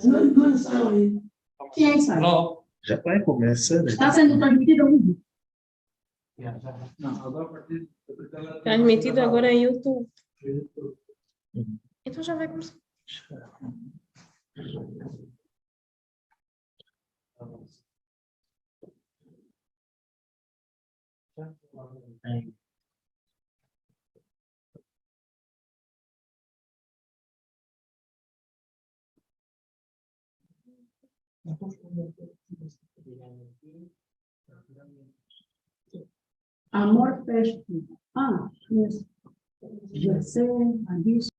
Não ensaio aí. Quem é ensaio? Já vai começar. Está sendo transmitido ao vivo. Não, agora a partir Transmitido agora em YouTube. Então já vai começar. Amor fecha. Isso. Já sei, aviso.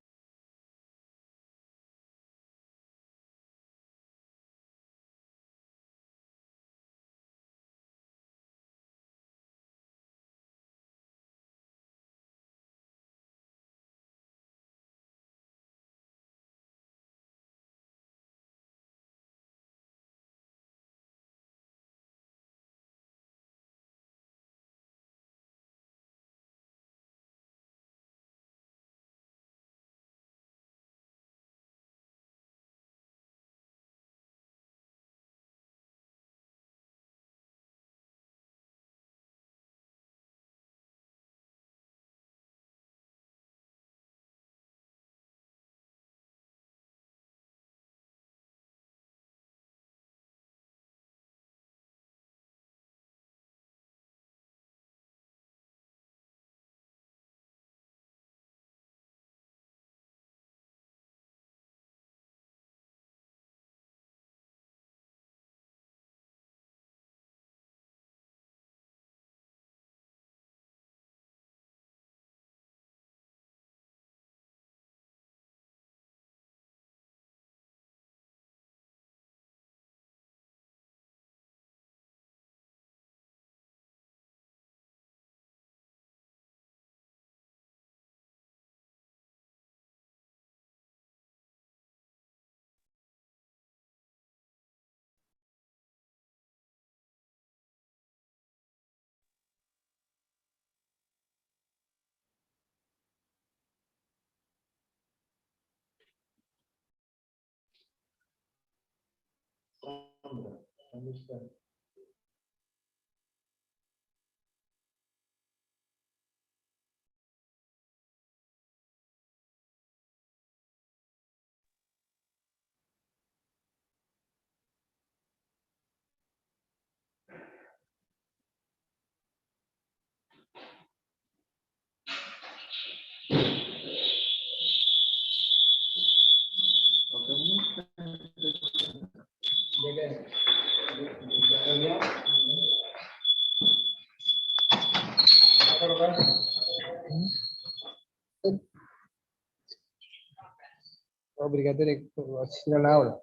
Obrigado por assistir a aula.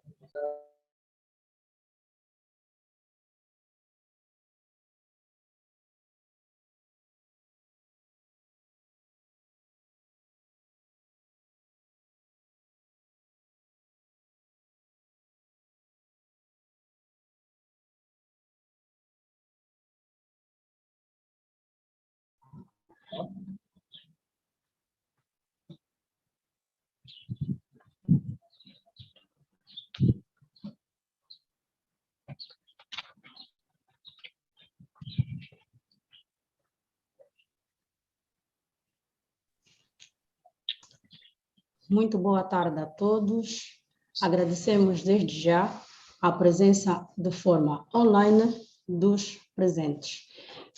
Muito boa tarde a todos. Agradecemos desde já a presença de forma online dos presentes.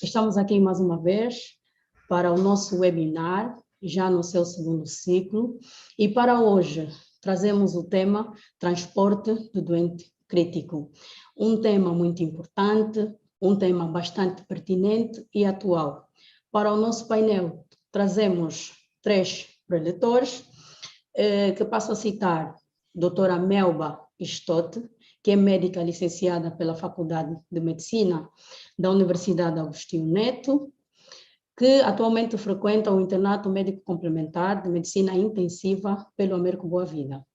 Estamos aqui mais uma vez para o nosso webinar, já no seu segundo ciclo, e para hoje trazemos o tema transporte do doente crítico. Um tema muito importante, um tema bastante pertinente e atual. Para o nosso painel, trazemos 3 preletores, que passo a citar: doutora Melba Stott, que é médica licenciada pela Faculdade de Medicina da Universidade Agostinho Neto, que atualmente frequenta o Internato Médico Complementar de Medicina Intensiva pelo Américo Boa Vida.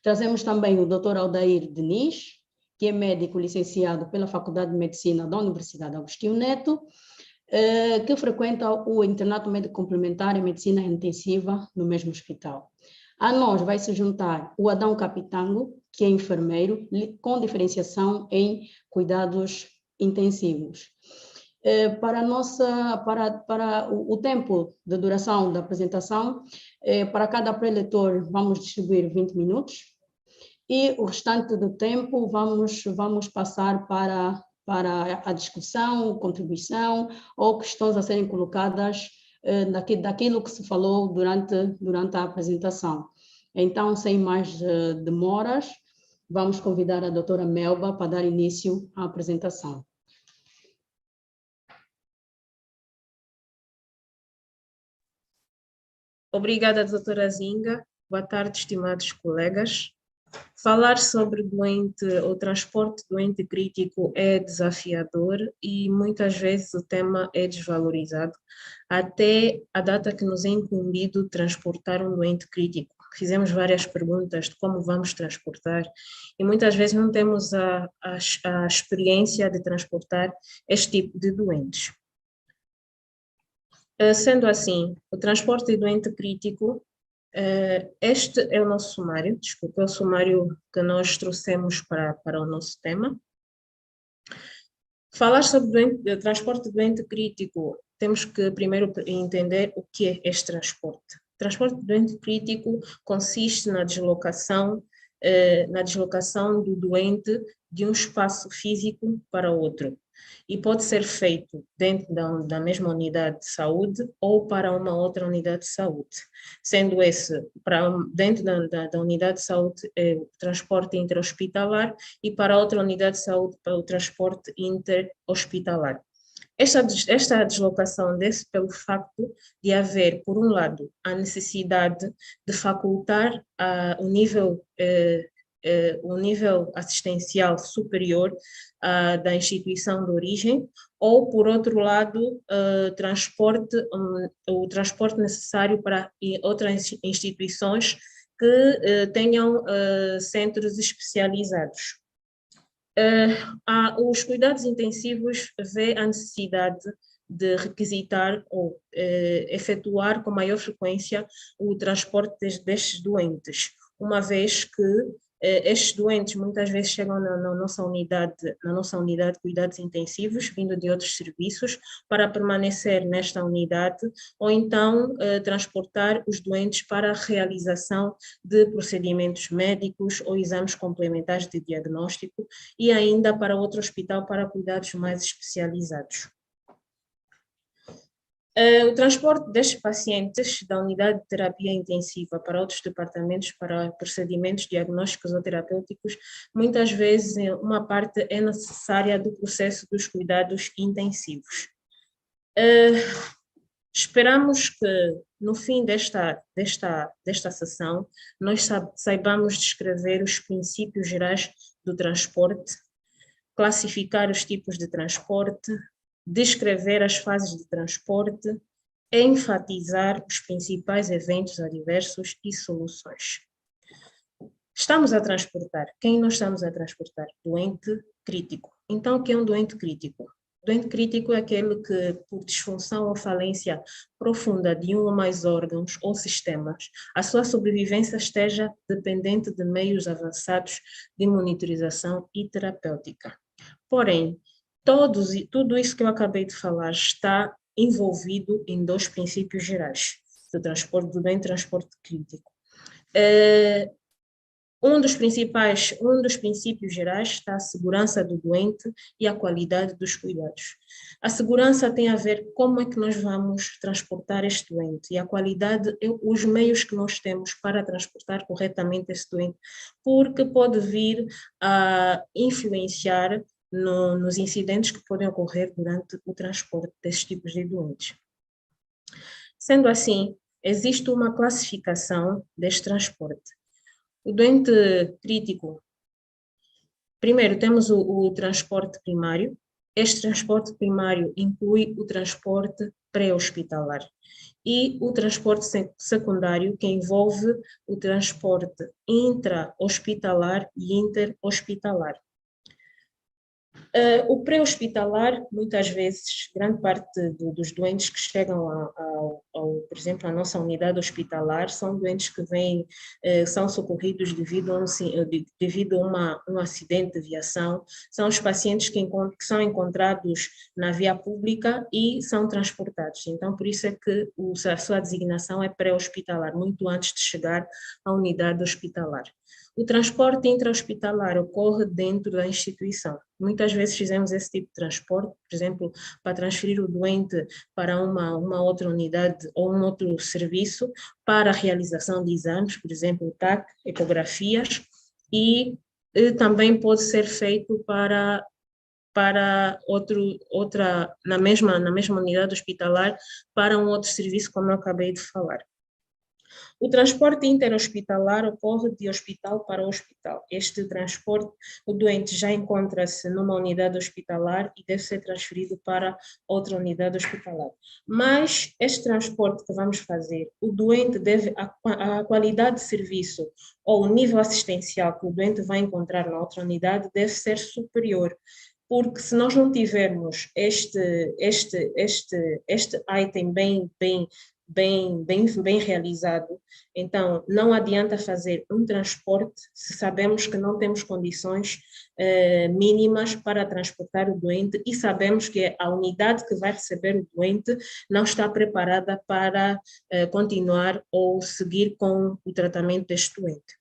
Trazemos também o doutor Aldair Diniz, que é médico licenciado pela Faculdade de Medicina da Universidade Agostinho Neto, que frequenta o Internato Médico Complementar em Medicina Intensiva no mesmo hospital. A nós vai se juntar o Adão Capitango, que é enfermeiro, com diferenciação em cuidados intensivos. Para o tempo de duração da apresentação, para cada preletor vamos distribuir 20 minutos e o restante do tempo vamos passar para a discussão, contribuição ou questões a serem colocadas daquilo que se falou durante a apresentação. Então, sem mais demoras, vamos convidar a doutora Melba para dar início à apresentação. Obrigada, doutora Zinga. Boa tarde, estimados colegas. Falar sobre o transporte doente crítico é desafiador e muitas vezes o tema é desvalorizado, até a data que nos é incumbido transportar um doente crítico. Fizemos várias perguntas de como vamos transportar e muitas vezes não temos a experiência de transportar este tipo de doentes. Sendo assim, o transporte de doente crítico, este é o nosso sumário, desculpa, é o sumário que nós trouxemos para o nosso tema. Falar sobre transporte de doente crítico, temos que primeiro entender o que é este transporte. O transporte de doente crítico consiste na deslocação do doente de um espaço físico para outro. E pode ser feito dentro da mesma unidade de saúde ou para uma outra unidade de saúde. Sendo esse, dentro da unidade de saúde, é o transporte intra-hospitalar e para outra unidade de saúde, para o transporte inter-hospitalar. Esta deslocação desse pelo facto de haver, por um lado, a necessidade de facultar o nível assistencial superior da instituição de origem, ou, por outro lado, o transporte necessário para outras instituições que tenham centros especializados. Os cuidados intensivos vê a necessidade de requisitar ou efetuar com maior frequência o transporte destes doentes, uma vez que estes doentes muitas vezes chegam na nossa unidade de cuidados intensivos, vindo de outros serviços, para permanecer nesta unidade, ou então transportar os doentes para a realização de procedimentos médicos ou exames complementares de diagnóstico, e ainda para outro hospital para cuidados mais especializados. O transporte destes pacientes da unidade de terapia intensiva para outros departamentos para procedimentos diagnósticos ou terapêuticos, muitas vezes uma parte é necessária do processo dos cuidados intensivos. Esperamos que no fim desta sessão nós saibamos descrever os princípios gerais do transporte, classificar os tipos de transporte, descrever as fases de transporte, enfatizar os principais eventos adversos e soluções. Estamos a transportar. Quem nós estamos a transportar? Doente crítico. Então, o que é um doente crítico? Doente crítico é aquele que, por disfunção ou falência profunda de um ou mais órgãos ou sistemas, a sua sobrevivência esteja dependente de meios avançados de monitorização e terapêutica. Porém, tudo isso que eu acabei de falar está envolvido em dois princípios gerais do transporte do doente e transporte crítico. Um dos princípios gerais está a segurança do doente e a qualidade dos cuidados. A segurança tem a ver com como é que nós vamos transportar este doente, e a qualidade é os meios que nós temos para transportar corretamente este doente, porque pode vir a influenciar nos incidentes que podem ocorrer durante o transporte desses tipos de doentes. Sendo assim, existe uma classificação deste transporte. O doente crítico, primeiro temos o transporte primário. Este transporte primário inclui o transporte pré-hospitalar e o transporte secundário, que envolve o transporte intra-hospitalar e inter-hospitalar. O pré-hospitalar, muitas vezes, grande parte dos doentes que chegam, por exemplo, à nossa unidade hospitalar, são doentes que vêm, são socorridos devido a um acidente de viação, são os pacientes que são encontrados na via pública e são transportados. Então, por isso é que a sua designação é pré-hospitalar, muito antes de chegar à unidade hospitalar. O transporte intra-hospitalar ocorre dentro da instituição. Muitas vezes fizemos esse tipo de transporte, por exemplo, para transferir o doente para uma outra unidade ou um outro serviço para a realização de exames, por exemplo, TAC, ecografias, e também pode ser feito na mesma unidade hospitalar para um outro serviço, como eu acabei de falar. O transporte interhospitalar ocorre de hospital para hospital. Este transporte, o doente já encontra-se numa unidade hospitalar e deve ser transferido para outra unidade hospitalar. Mas este transporte que vamos fazer, o doente deve, a qualidade de serviço ou o nível assistencial que o doente vai encontrar na outra unidade deve ser superior. Porque se nós não tivermos este item bem realizado, então não adianta fazer um transporte se sabemos que não temos condições mínimas para transportar o doente e sabemos que a unidade que vai receber o doente não está preparada para continuar ou seguir com o tratamento deste doente.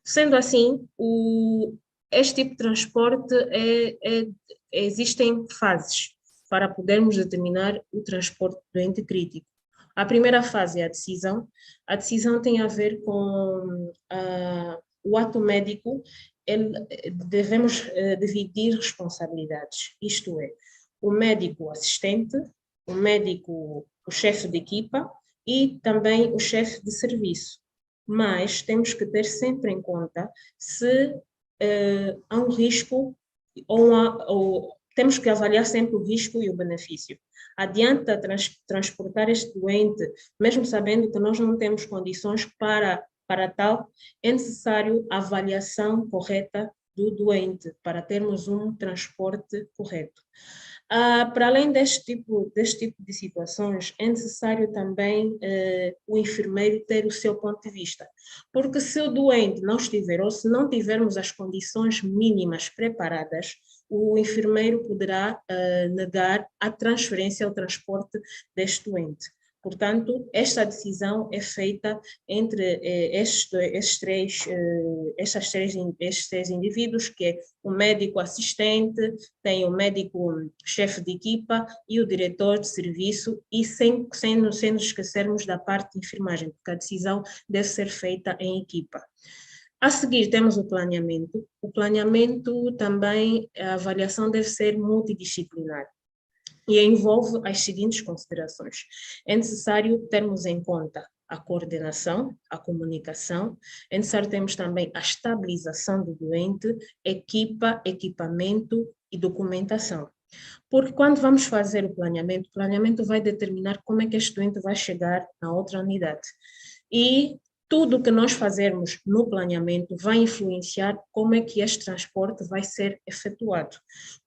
Sendo assim, este tipo de transporte existem fases para podermos determinar o transporte do doente crítico. A primeira fase é a decisão. A decisão tem a ver com o ato médico. Devemos dividir responsabilidades, isto é, o médico assistente, o médico, o chefe de equipa e também o chefe de serviço. Mas temos que ter sempre em conta se há um risco ou temos que avaliar sempre o risco e o benefício. Adianta transportar este doente, mesmo sabendo que nós não temos condições para tal, é necessário a avaliação correta do doente para termos um transporte correto. Para além deste tipo de situações, é necessário também o enfermeiro ter o seu ponto de vista, porque se o doente não estiver ou se não tivermos as condições mínimas preparadas, o enfermeiro poderá negar a transferência, o transporte deste doente. Portanto, esta decisão é feita entre estes três indivíduos, que é o médico assistente, tem o médico chefe de equipa e o diretor de serviço, e sem nos esquecermos da parte de enfermagem, porque a decisão deve ser feita em equipa. A seguir temos o planeamento. O planeamento também, a avaliação deve ser multidisciplinar. E envolve as seguintes considerações. É necessário termos em conta a coordenação, a comunicação, é necessário termos também a estabilização do doente, equipa, equipamento e documentação. Porque quando vamos fazer o planeamento vai determinar como é que este doente vai chegar na outra unidade. E tudo o que nós fazermos no planeamento vai influenciar como é que este transporte vai ser efetuado.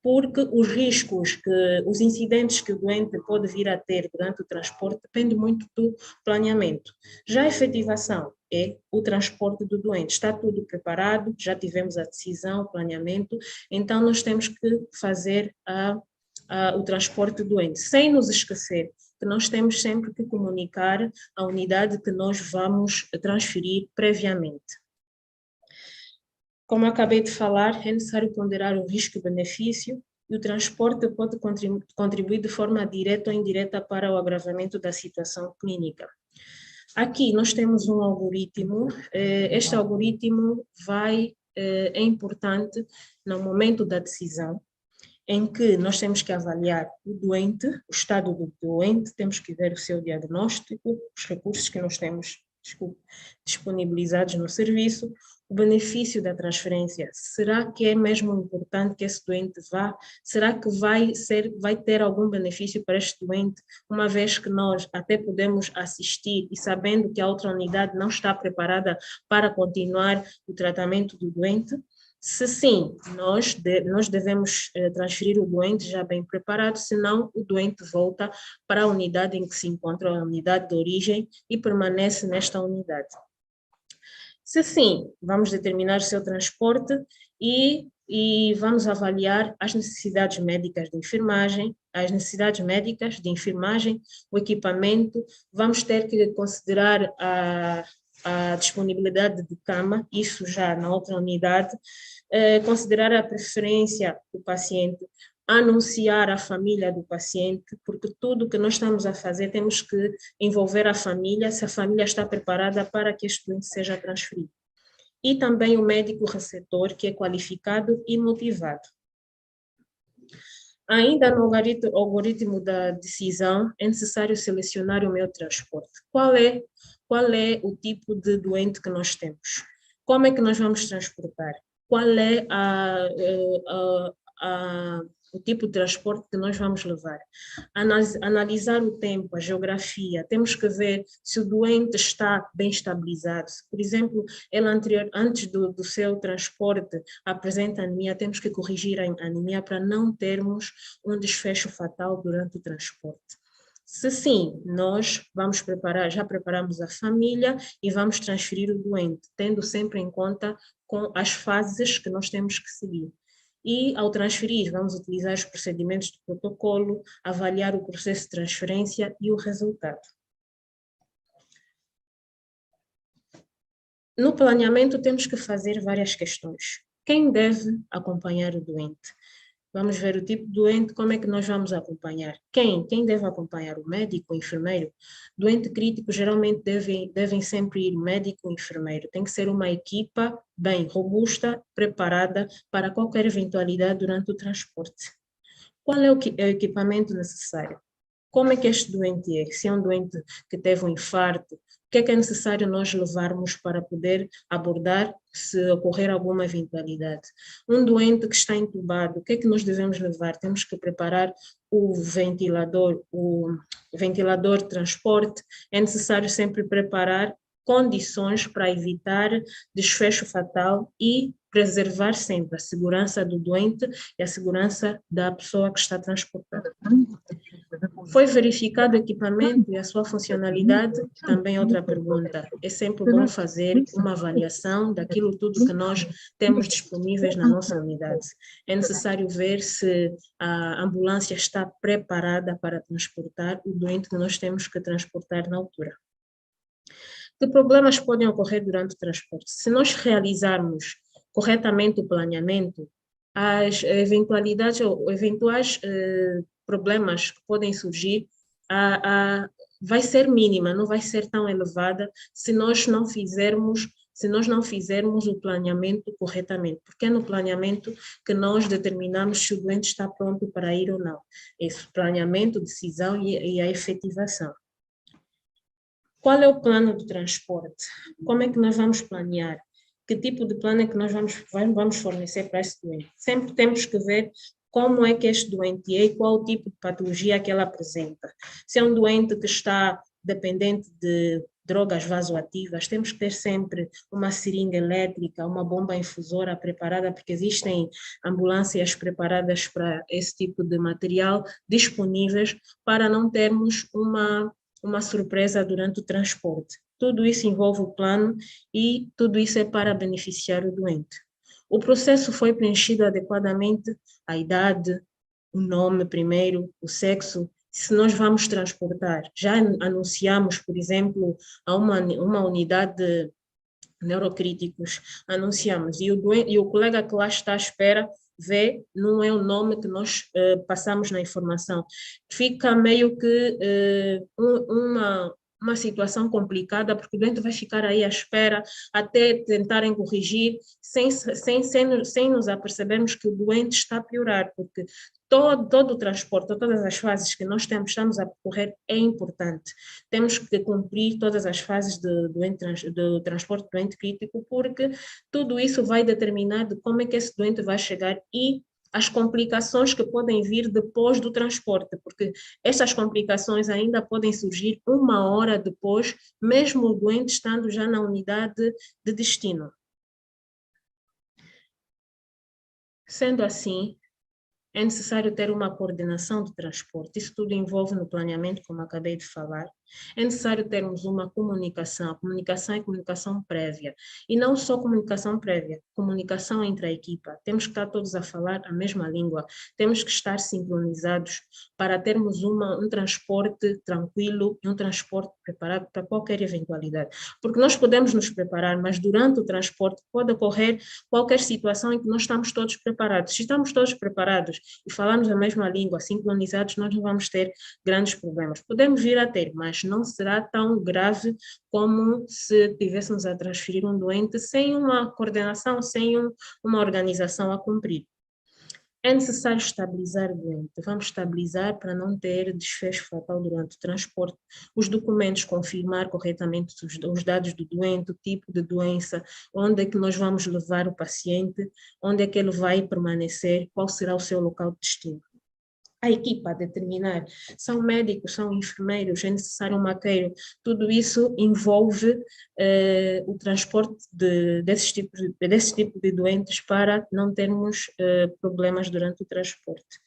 Porque os incidentes que o doente pode vir a ter durante o transporte depende muito do planeamento. Já a efetivação é o transporte do doente. Está tudo preparado, já tivemos a decisão, o planeamento, então nós temos que fazer o transporte do doente, sem nos esquecer que nós temos sempre que comunicar a unidade que nós vamos transferir previamente. Como eu acabei de falar, é necessário ponderar o risco e benefício, e o transporte pode contribuir de forma direta ou indireta para o agravamento da situação clínica. Aqui nós temos um algoritmo, este algoritmo é importante no momento da decisão, em que nós temos que avaliar o doente, o estado do doente, temos que ver o seu diagnóstico, os recursos que nós temos disponibilizados no serviço. O benefício da transferência, será que é mesmo importante que esse doente vá? Será que vai ter algum benefício para este doente, uma vez que nós até podemos assistir e sabendo que a outra unidade não está preparada para continuar o tratamento do doente? Se sim, nós devemos transferir o doente já bem preparado, senão o doente volta para a unidade em que se encontra, a unidade de origem, e permanece nesta unidade. Se sim, vamos determinar o seu transporte e vamos avaliar as necessidades médicas de enfermagem, o equipamento, vamos ter que considerar a disponibilidade de cama, isso já na outra unidade, considerar a preferência do paciente, anunciar a família do paciente, porque tudo que nós estamos a fazer temos que envolver a família, se a família está preparada para que este doente seja transferido. E também o médico receptor, que é qualificado e motivado. Ainda no algoritmo da decisão, é necessário selecionar o meio de transporte. Qual é o tipo de doente que nós temos? Como é que nós vamos transportar? Qual é o tipo de transporte que nós vamos levar? Analisar o tempo, a geografia, temos que ver se o doente está bem estabilizado. Se, por exemplo, ele antes do seu transporte apresenta anemia, temos que corrigir a anemia para não termos um desfecho fatal durante o transporte. Se sim, nós já preparamos a família e vamos transferir o doente, tendo sempre em conta com as fases que nós temos que seguir. E, ao transferir, vamos utilizar os procedimentos do protocolo, avaliar o processo de transferência e o resultado. No planeamento, temos que fazer várias questões. Quem deve acompanhar o doente? Vamos ver o tipo de doente, como é que nós vamos acompanhar. Quem deve acompanhar? O médico, o enfermeiro? Doente crítico, geralmente devem sempre ir médico ou enfermeiro. Tem que ser uma equipa bem robusta, preparada para qualquer eventualidade durante o transporte. Qual é o equipamento necessário? Como é que este doente é? Se é um doente que teve um infarto, o que é necessário nós levarmos para poder abordar se ocorrer alguma eventualidade? Um doente que está entubado, o que é que nós devemos levar? Temos que preparar o ventilador de transporte. É necessário sempre preparar condições para evitar desfecho fatal e preservar sempre a segurança do doente e a segurança da pessoa que está transportada. Foi verificado o equipamento e a sua funcionalidade? Também é outra pergunta. É sempre bom fazer uma avaliação daquilo tudo que nós temos disponíveis na nossa unidade. É necessário ver se a ambulância está preparada para transportar o doente que nós temos que transportar na altura. Que problemas podem ocorrer durante o transporte? Se nós realizarmos corretamente o planeamento, as eventualidades ou eventuais problemas que podem surgir vai ser mínima, não vai ser tão elevada se nós não fizermos o planeamento corretamente, porque é no planeamento que nós determinamos se o doente está pronto para ir ou não. Esse planeamento, decisão e a efetivação. Qual é o plano de transporte? Como é que nós vamos planear? Que tipo de plano é que nós vamos fornecer para esse doente? Sempre temos que ver como é que este doente é e qual o tipo de patologia que ela apresenta. Se é um doente que está dependente de drogas vasoativas, temos que ter sempre uma seringa elétrica, uma bomba infusora preparada, porque existem ambulâncias preparadas para esse tipo de material disponíveis para não termos uma surpresa durante o transporte. Tudo isso envolve o plano e tudo isso é para beneficiar o doente. O processo foi preenchido adequadamente, a idade, o nome primeiro, o sexo, se nós vamos transportar. Já anunciamos, por exemplo, a uma unidade de neurocríticos, anunciamos, e o colega que lá está à espera vê, não é o nome que nós passamos na informação. Fica meio que uma situação complicada, porque o doente vai ficar aí à espera até tentarem corrigir, sem nos apercebermos que o doente está a piorar, porque todo o transporte, todas as fases que nós estamos a percorrer é importante. Temos que cumprir todas as fases do transporte doente crítico, porque tudo isso vai determinar de como é que esse doente vai chegar e as complicações que podem vir depois do transporte, porque estas complicações ainda podem surgir 1 hora depois, mesmo o doente estando já na unidade de destino. Sendo assim, é necessário ter uma coordenação de transporte. Isso tudo envolve no planeamento, como acabei de falar. É necessário termos uma comunicação. A comunicação é comunicação prévia. E não só comunicação prévia, comunicação entre a equipa. Temos que estar todos a falar a mesma língua. Temos que estar sincronizados para termos um transporte tranquilo e um transporte preparado para qualquer eventualidade. Porque nós podemos nos preparar, mas durante o transporte pode ocorrer qualquer situação em que nós estamos todos preparados. Se estamos todos preparados e falamos a mesma língua, sincronizados, nós não vamos ter grandes problemas. Podemos vir a ter, mas não será tão grave como se tivéssemos a transferir um doente sem uma coordenação, sem uma organização a cumprir. É necessário estabilizar o doente. Vamos estabilizar para não ter desfecho fatal durante o transporte. Os documentos, confirmar corretamente os dados do doente, o tipo de doença, onde é que nós vamos levar o paciente, onde é que ele vai permanecer, qual será o seu local de destino. A equipa a determinar, são médicos, são enfermeiros, é necessário um maqueiro, tudo isso envolve o transporte desse tipo de doentes para não termos problemas durante o transporte.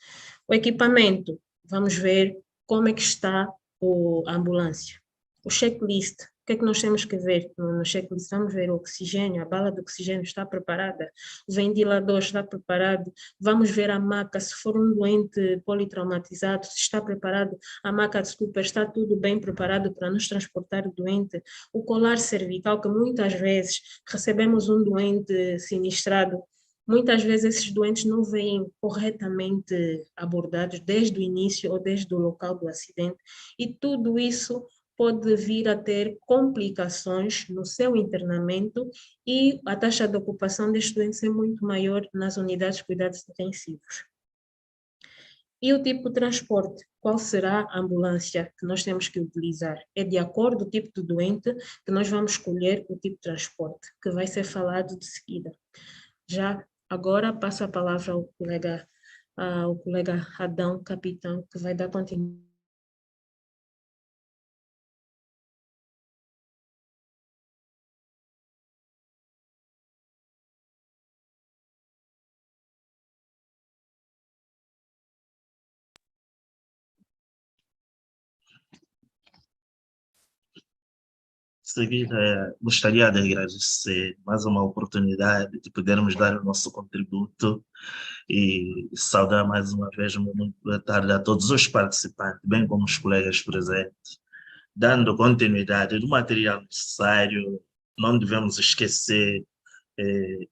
O equipamento, vamos ver como é que está a ambulância. O checklist, o que é que nós temos que ver no checklist? Vamos ver o oxigênio, a bala de oxigênio está preparada, o ventilador está preparado, vamos ver a maca, se for um doente politraumatizado, se está preparado, a maca de desculpa, está tudo bem preparado para nos transportar o doente, o colar cervical, que muitas vezes recebemos um doente sinistrado, muitas vezes esses doentes não vêm corretamente abordados desde o início ou desde o local do acidente, e tudo isso pode vir a ter complicações no seu internamento e a taxa de ocupação deste doente ser muito maior nas unidades de cuidados intensivos. E o tipo de transporte? Qual será a ambulância que nós temos que utilizar? É de acordo com o tipo de doente que nós vamos escolher o tipo de transporte, que vai ser falado de seguida. Já agora passo a palavra ao colega Adão, capitão, que vai dar continuidade. Seguida, gostaria de agradecer mais uma oportunidade de podermos dar o nosso contributo e saudar mais uma vez muito boa tarde a todos os participantes, bem como os colegas presentes. Dando continuidade do material necessário, não devemos esquecer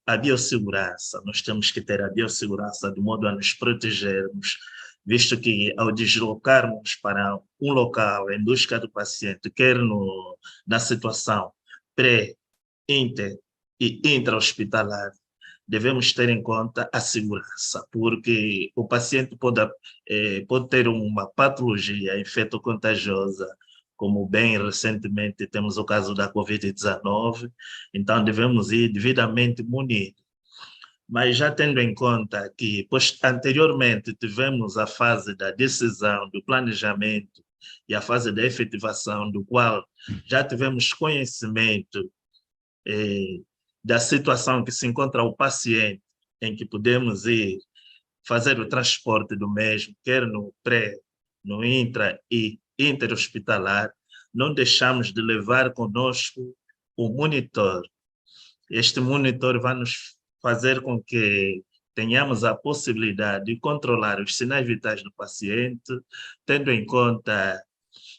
a biossegurança. Nós temos que ter a biossegurança de modo a nos protegermos, visto que ao deslocarmos para um local em busca do paciente, quer na situação pré, inter e intra-hospitalar, devemos ter em conta a segurança, porque o paciente pode ter uma patologia infecto-contagiosa, como bem recentemente temos o caso da Covid-19, então devemos ir devidamente munidos. Mas já tendo em conta que anteriormente tivemos a fase da decisão, do planejamento e a fase da efetivação, do qual já tivemos conhecimento da situação que se encontra o paciente, em que podemos ir fazer o transporte do mesmo, quer no pré, no intra e interhospitalar, não deixamos de levar conosco o monitor. Este monitor vai nos fazer com que tenhamos a possibilidade de controlar os sinais vitais do paciente, tendo em conta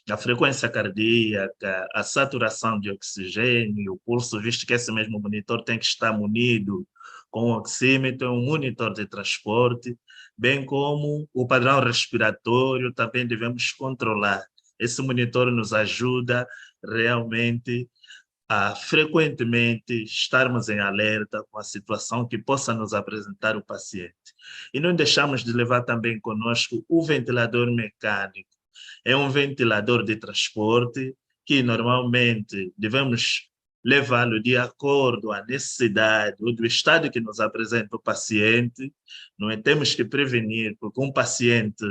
a frequência cardíaca, a saturação de oxigênio, o pulso, visto que esse mesmo monitor tem que estar munido com um oxímetro, um monitor de transporte, bem como o padrão respiratório também devemos controlar. Esse monitor nos ajuda realmente a frequentemente estarmos em alerta com a situação que possa nos apresentar o paciente. E não deixamos de levar também conosco o ventilador mecânico. É um ventilador de transporte que normalmente devemos levá-lo de acordo à necessidade ou do estado que nos apresenta o paciente. Não é? Temos que prevenir, porque um paciente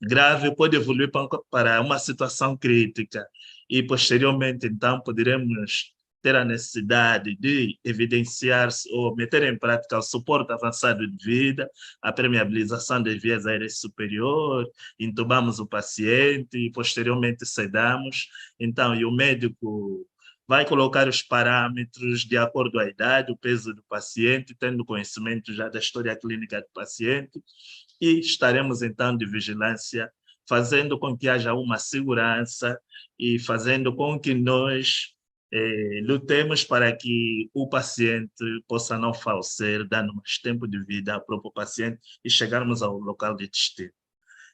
grave pode evoluir para uma situação crítica e, posteriormente, então, poderemos ter a necessidade de evidenciar ou meter em prática o suporte avançado de vida, a permeabilização das vias aéreas superiores, intubamos o paciente e, posteriormente, sedamos. Então, e o médico vai colocar os parâmetros de acordo à idade, o peso do paciente, tendo conhecimento já da história clínica do paciente, e estaremos, então, de vigilância, fazendo com que haja uma segurança e fazendo com que nós lutemos para que o paciente possa não falecer, dando mais tempo de vida ao próprio paciente e chegarmos ao local de destino.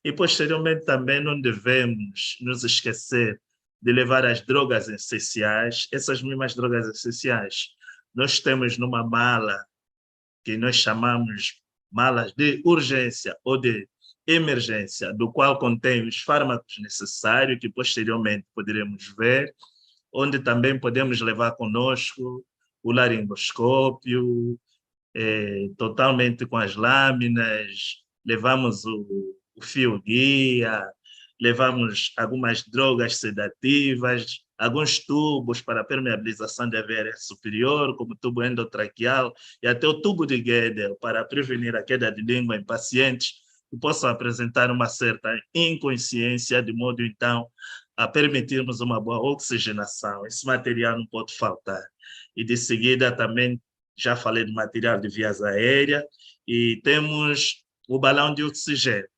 E, posteriormente, também não devemos nos esquecer de levar as drogas essenciais. Essas mesmas drogas essenciais nós temos numa mala que nós chamamos malas de urgência ou de emergência, do qual contém os fármacos necessários, que posteriormente poderemos ver, onde também podemos levar conosco o laringoscópio, totalmente com as lâminas, levamos o fio-guia, levamos algumas drogas sedativas, alguns tubos para permeabilização da via aérea superior, como o tubo endotraqueal, e até o tubo de Guedel, para prevenir a queda de língua em pacientes que possam apresentar uma certa inconsciência, de modo, então, a permitirmos uma boa oxigenação. Esse material não pode faltar. E, de seguida, também já falei do material de vias aéreas, e temos o balão de oxigênio.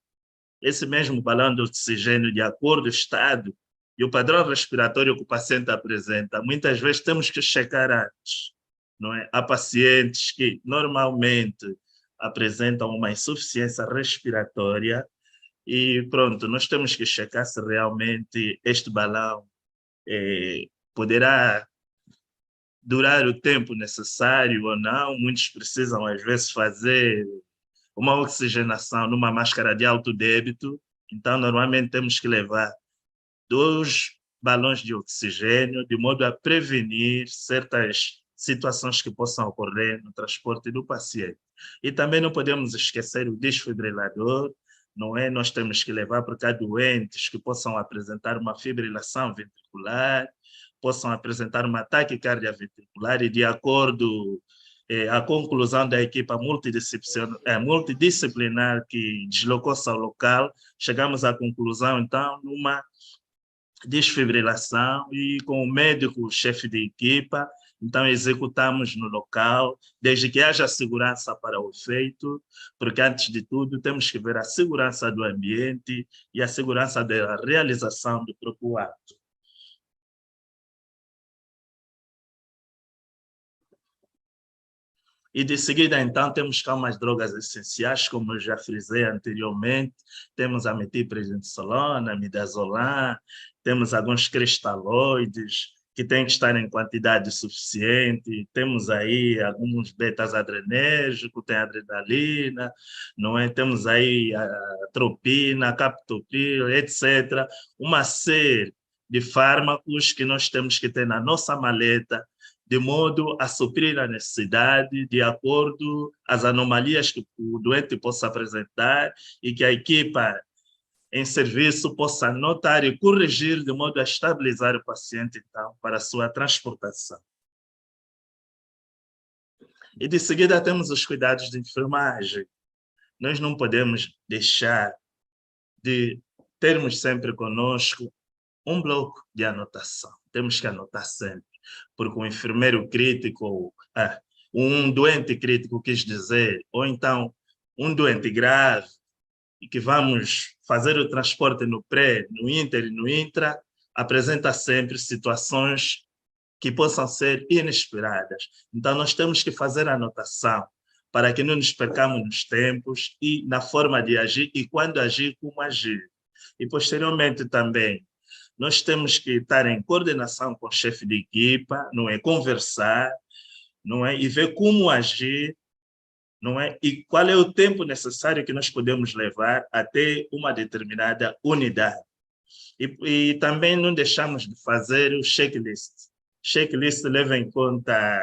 Esse mesmo balão de oxigênio, de acordo com o estado e o padrão respiratório que o paciente apresenta, muitas vezes temos que checar antes. Não é? Há pacientes que normalmente apresentam uma insuficiência respiratória e pronto, nós temos que checar se realmente este balão poderá durar o tempo necessário ou não. Muitos precisam, às vezes, fazer uma oxigenação numa máscara de alto débito, então normalmente temos que levar 2 balões de oxigênio, de modo a prevenir certas situações que possam ocorrer no transporte do paciente. E também não podemos esquecer o desfibrilador, não é? Nós temos que levar, porque há doentes que possam apresentar uma fibrilação ventricular, possam apresentar um ataque cardioventricular e, de acordo a conclusão da equipa multidisciplinar que deslocou-se ao local, chegamos à conclusão, então, numa desfibrilação e com o médico chefe de equipa, então executamos no local, desde que haja segurança para o feito, porque antes de tudo temos que ver a segurança do ambiente e a segurança da realização do próprio ato. E de seguida, então, temos cá umas drogas essenciais, como eu já frisei anteriormente, temos a metilprednisolona, midazolam, temos alguns cristalóides, que têm que estar em quantidade suficiente, temos aí alguns betas-adrenérgicos, tem adrenalina, não é? Temos aí a atropina, a captopril, etc. Uma série de fármacos que nós temos que ter na nossa maleta, de modo a suprir a necessidade de acordo às anomalias que o doente possa apresentar e que a equipa em serviço possa notar e corrigir de modo a estabilizar o paciente, então, para a sua transportação. E de seguida temos os cuidados de enfermagem. Nós não podemos deixar de termos sempre conosco um bloco de anotação. Temos que anotar sempre, porque um enfermeiro crítico, um doente crítico, quis dizer, ou então um doente grave, e que vamos fazer o transporte no pré, no inter e no intra, apresenta sempre situações que possam ser inesperadas. Então, nós temos que fazer a anotação para que não nos percamos nos tempos e na forma de agir e quando agir, como agir. E, posteriormente, também, nós temos que estar em coordenação com o chefe de equipa, não é? Conversar, não é? E ver como agir, não é? E qual é o tempo necessário que nós podemos levar até uma determinada unidade. E também não deixamos de fazer o checklist. Checklist leva em conta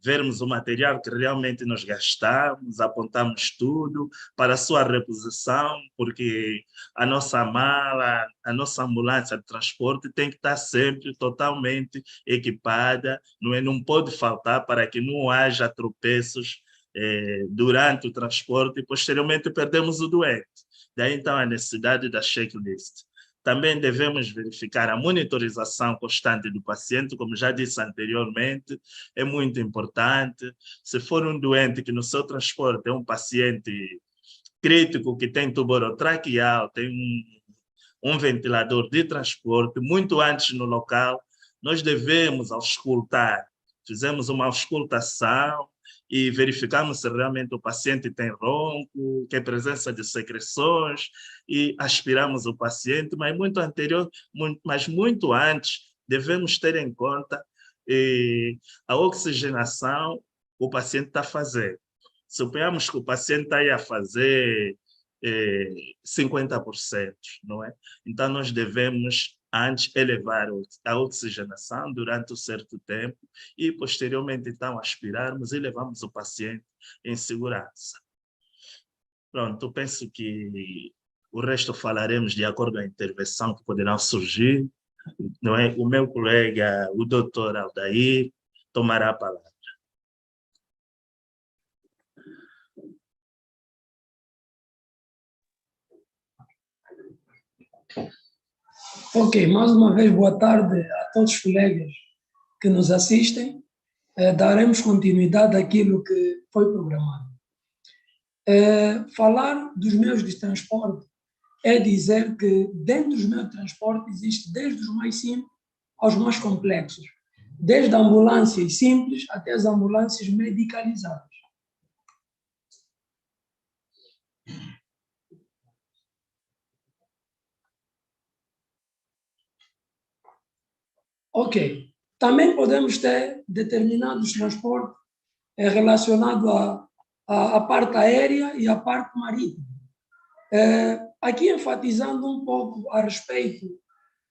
vermos o material que realmente nós gastamos, apontamos tudo para a sua reposição, porque a nossa mala, a nossa ambulância de transporte tem que estar sempre totalmente equipada, não é? Não pode faltar para que não haja tropeços durante o transporte e posteriormente perdemos o doente. Daí então a necessidade da checklist. Também devemos verificar a monitorização constante do paciente, como já disse anteriormente, é muito importante. Se for um doente que no seu transporte é um paciente crítico, que tem tuborotraqueal, tem um ventilador de transporte, muito antes no local, nós devemos auscultar. Fizemos uma auscultação e verificamos se realmente o paciente tem ronco, que é presença de secreções, e aspiramos o paciente, mas muito antes, devemos ter em conta a oxigenação que o paciente está fazendo. Suponhamos que o paciente está aí a fazer 50%, não é? Então, nós devemos antes elevar a oxigenação durante um certo tempo e, posteriormente, então, aspirarmos e levarmos o paciente em segurança. Pronto, penso que o resto falaremos de acordo com a intervenção que poderá surgir, não é? O meu colega, o doutor Aldair, tomará a palavra. Ok, mais uma vez, boa tarde a todos os colegas que nos assistem. Daremos continuidade àquilo que foi programado. Falar dos meios de transporte é dizer que dentro dos meios de transporte existe desde os mais simples aos mais complexos, desde ambulâncias simples até as ambulâncias medicalizadas. Ok. Também podemos ter determinados transportes relacionados à parte aérea e à parte marítima. Aqui, enfatizando um pouco a respeito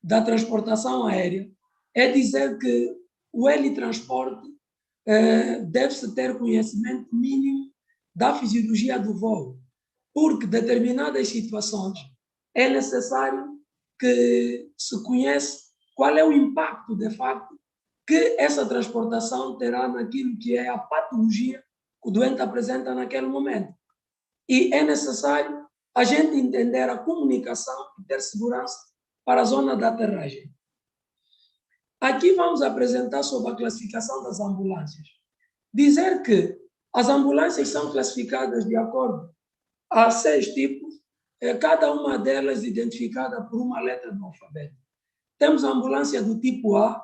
da transportação aérea, é dizer que o helitransporte deve-se ter conhecimento mínimo da fisiologia do voo, porque determinadas situações é necessário que se conheça qual é o impacto, de facto, que essa transportação terá naquilo que é a patologia que o doente apresenta naquele momento. E é necessário a gente entender a comunicação e ter segurança para a zona da aterragem. Aqui vamos apresentar sobre a classificação das ambulâncias. Dizer que as ambulâncias são classificadas de acordo a 6 tipos, cada uma delas identificada por uma letra do alfabeto. Temos a ambulância do tipo A,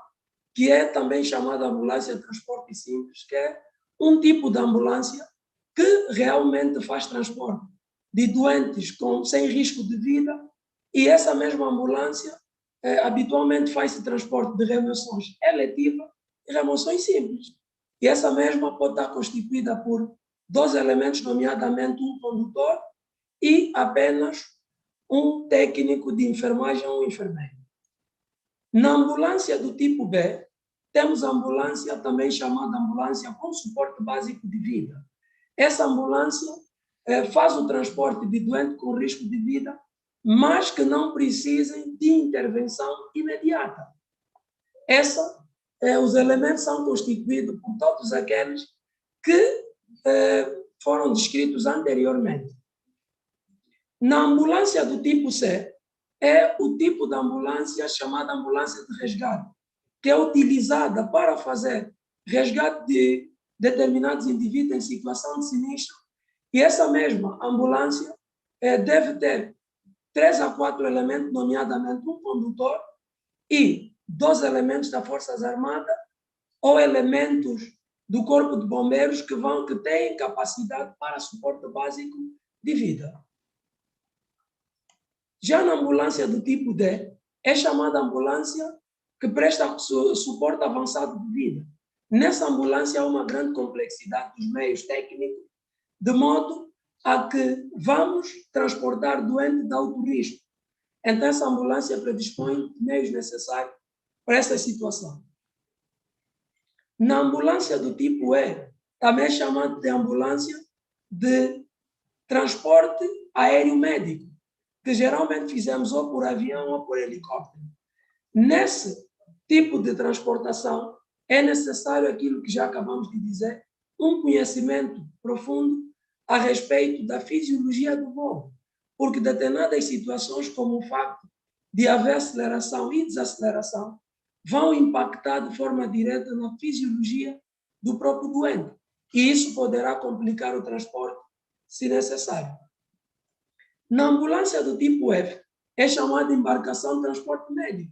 que é também chamada ambulância de transporte simples, que é um tipo de ambulância que realmente faz transporte de doentes sem risco de vida, e essa mesma ambulância habitualmente faz-se transporte de remoções eletivas e remoções simples. E essa mesma pode estar constituída por 2 elementos, nomeadamente um condutor e apenas um técnico de enfermagem ou um enfermeiro. Na ambulância do tipo B, temos a ambulância também chamada ambulância com suporte básico de vida. Essa ambulância faz o transporte de doentes com risco de vida, mas que não precisem de intervenção imediata. Os elementos são constituídos por todos aqueles que foram descritos anteriormente. Na ambulância do tipo C, é o tipo de ambulância chamada ambulância de resgate, que é utilizada para fazer resgate de determinados indivíduos em situação de sinistro, e essa mesma ambulância deve ter 3 a 4 elementos, nomeadamente um condutor e 2 elementos das Forças Armadas ou elementos do Corpo de Bombeiros que têm capacidade para suporte básico de vida. Já na ambulância do tipo D, é chamada ambulância que presta suporte avançado de vida. Nessa ambulância há uma grande complexidade dos meios técnicos, de modo a que vamos transportar doente de alto risco. Então, essa ambulância predispõe meios necessários para essa situação. Na ambulância do tipo E, também é chamada de ambulância de transporte aéreo médico, que geralmente fizemos ou por avião ou por helicóptero. Nesse tipo de transportação, é necessário aquilo que já acabamos de dizer, um conhecimento profundo a respeito da fisiologia do voo, porque determinadas situações, como o facto de haver aceleração e desaceleração, vão impactar de forma direta na fisiologia do próprio doente, e isso poderá complicar o transporte, se necessário. Na ambulância do tipo F, é chamada de embarcação de transporte médico.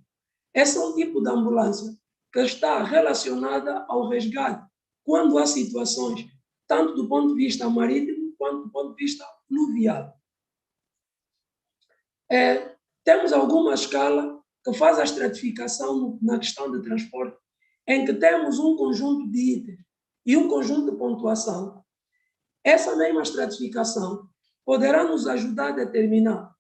Esse é um tipo de ambulância que está relacionada ao resgate, quando há situações, tanto do ponto de vista marítimo, quanto do ponto de vista fluvial. Temos alguma escala que faz a estratificação na questão de transporte, em que temos um conjunto de itens e um conjunto de pontuação. Essa mesma estratificação poderá nos ajudar a determinar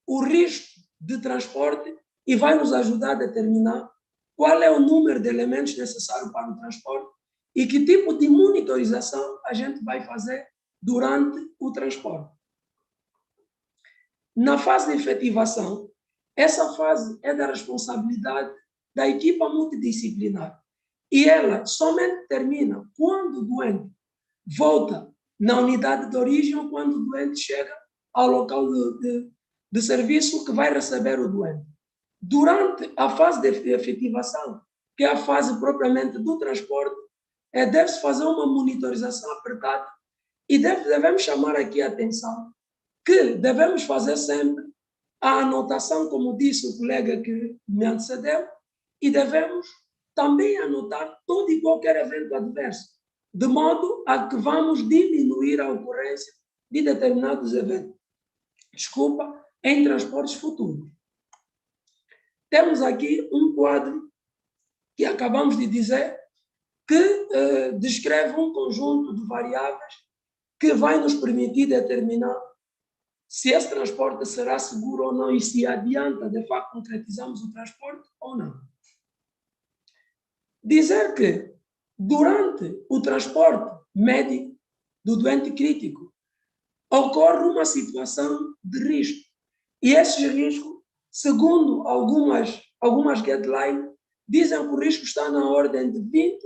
o risco de transporte e vai nos ajudar a determinar qual é o número de elementos necessários para o transporte e que tipo de monitorização a gente vai fazer durante o transporte. Na fase de efetivação, essa fase é da responsabilidade da equipa multidisciplinar e ela somente termina quando o doente volta na unidade de origem ou quando o doente chega ao local de serviço que vai receber o doente. Durante a fase de efetivação, que é a fase propriamente do transporte, deve-se fazer uma monitorização apertada e devemos chamar aqui a atenção que devemos fazer sempre a anotação, como disse o colega que me antecedeu, e devemos também anotar todo e qualquer evento adverso, de modo a que vamos diminuir a ocorrência de determinados eventos. Em transportes futuros. Temos aqui um quadro que acabamos de dizer que descreve um conjunto de variáveis que vai nos permitir determinar se esse transporte será seguro ou não e se adianta, de facto, concretizamos o transporte ou não. Dizer que, durante o transporte médico do doente crítico, ocorre uma situação de risco. E esse risco, segundo algumas guidelines, dizem que o risco está na ordem de 20%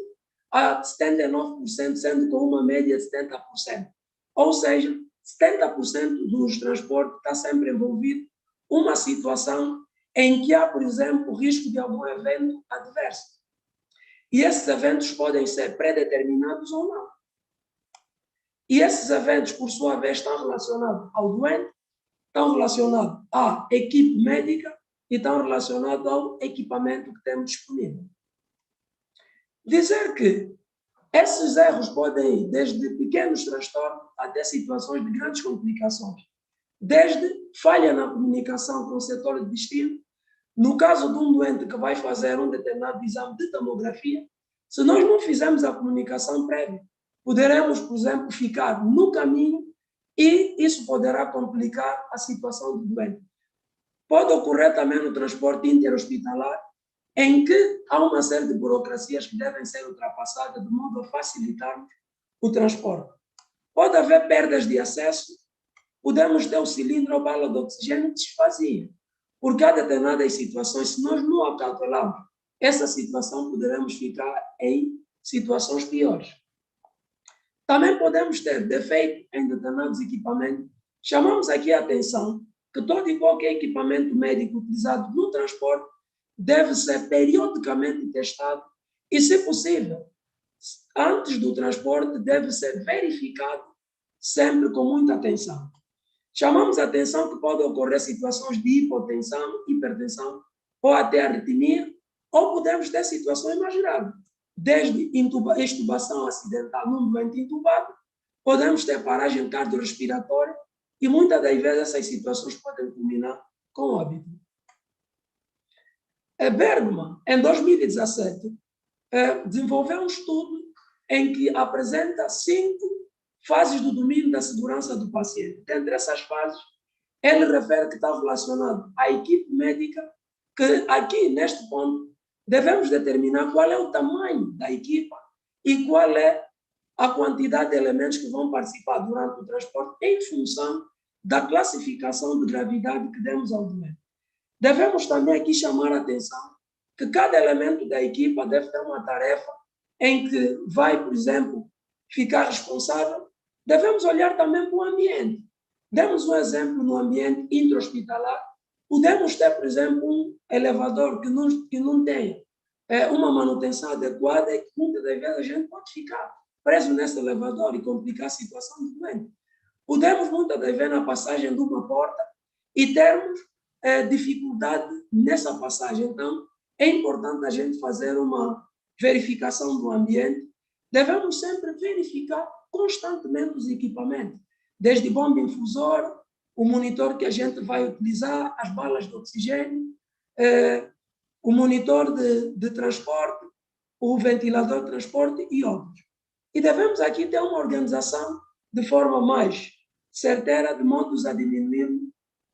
a 79%, sendo com uma média de 70%. Ou seja, 70% dos transportes está sempre envolvido uma situação em que há, por exemplo, o risco de algum evento adverso. E esses eventos podem ser predeterminados ou não. E esses eventos, por sua vez, estão relacionados ao doente, estão relacionados à equipe médica e estão relacionados ao equipamento que temos disponível. Dizer que esses erros podem ir desde pequenos transtornos até situações de grandes complicações. Desde falha na comunicação com o setor de destino, no caso de um doente que vai fazer um determinado exame de tomografia, se nós não fizermos a comunicação prévia, poderemos, por exemplo, ficar no caminho e isso poderá complicar a situação do doente. Pode ocorrer também no transporte interhospitalar, em que há uma série de burocracias que devem ser ultrapassadas de modo a facilitar o transporte. Pode haver perdas de acesso, podemos ter o cilindro ou bala de oxigênio que desfazia, porque há determinadas situações, se nós não acautelarmos essa situação, poderemos ficar em situações piores. Também podemos ter defeito em determinados equipamentos. Chamamos aqui a atenção que todo e qualquer equipamento médico utilizado no transporte deve ser periodicamente testado e, se possível, antes do transporte, deve ser verificado sempre com muita atenção. Chamamos a atenção que pode ocorrer situações de hipotensão, hipertensão ou até arritmia, ou podemos ter situações mais graves, desde extubação acidental num doente intubado, podemos ter paragem cardiorrespiratória e muitas das vezes essas situações podem culminar com óbito. A Bergman, em 2017, desenvolveu um estudo em que apresenta 5 fases do domínio da segurança do paciente. Dentre essas fases, ele refere que está relacionado à equipe médica, que aqui, neste ponto, devemos determinar qual é o tamanho da equipa e qual é a quantidade de elementos que vão participar durante o transporte em função da classificação de gravidade que demos ao doente. Devemos também aqui chamar a atenção que cada elemento da equipa deve ter uma tarefa em que vai, por exemplo, ficar responsável. Devemos olhar também para o ambiente. Demos um exemplo no ambiente intra-hospitalar. Podemos ter, por exemplo, um elevador que não tenha uma manutenção adequada e que muitas das vezes a gente pode ficar preso nesse elevador e complicar a situação do doente. Podemos muitas das vezes na passagem de uma porta e termos dificuldade nessa passagem. Então, é importante a gente fazer uma verificação do ambiente. Devemos sempre verificar constantemente os equipamentos, desde bomba infusora, o monitor que a gente vai utilizar, as balas de oxigênio, o monitor de transporte, o ventilador de transporte e outros. E devemos aqui ter uma organização de forma mais certeira, de modo a diminuir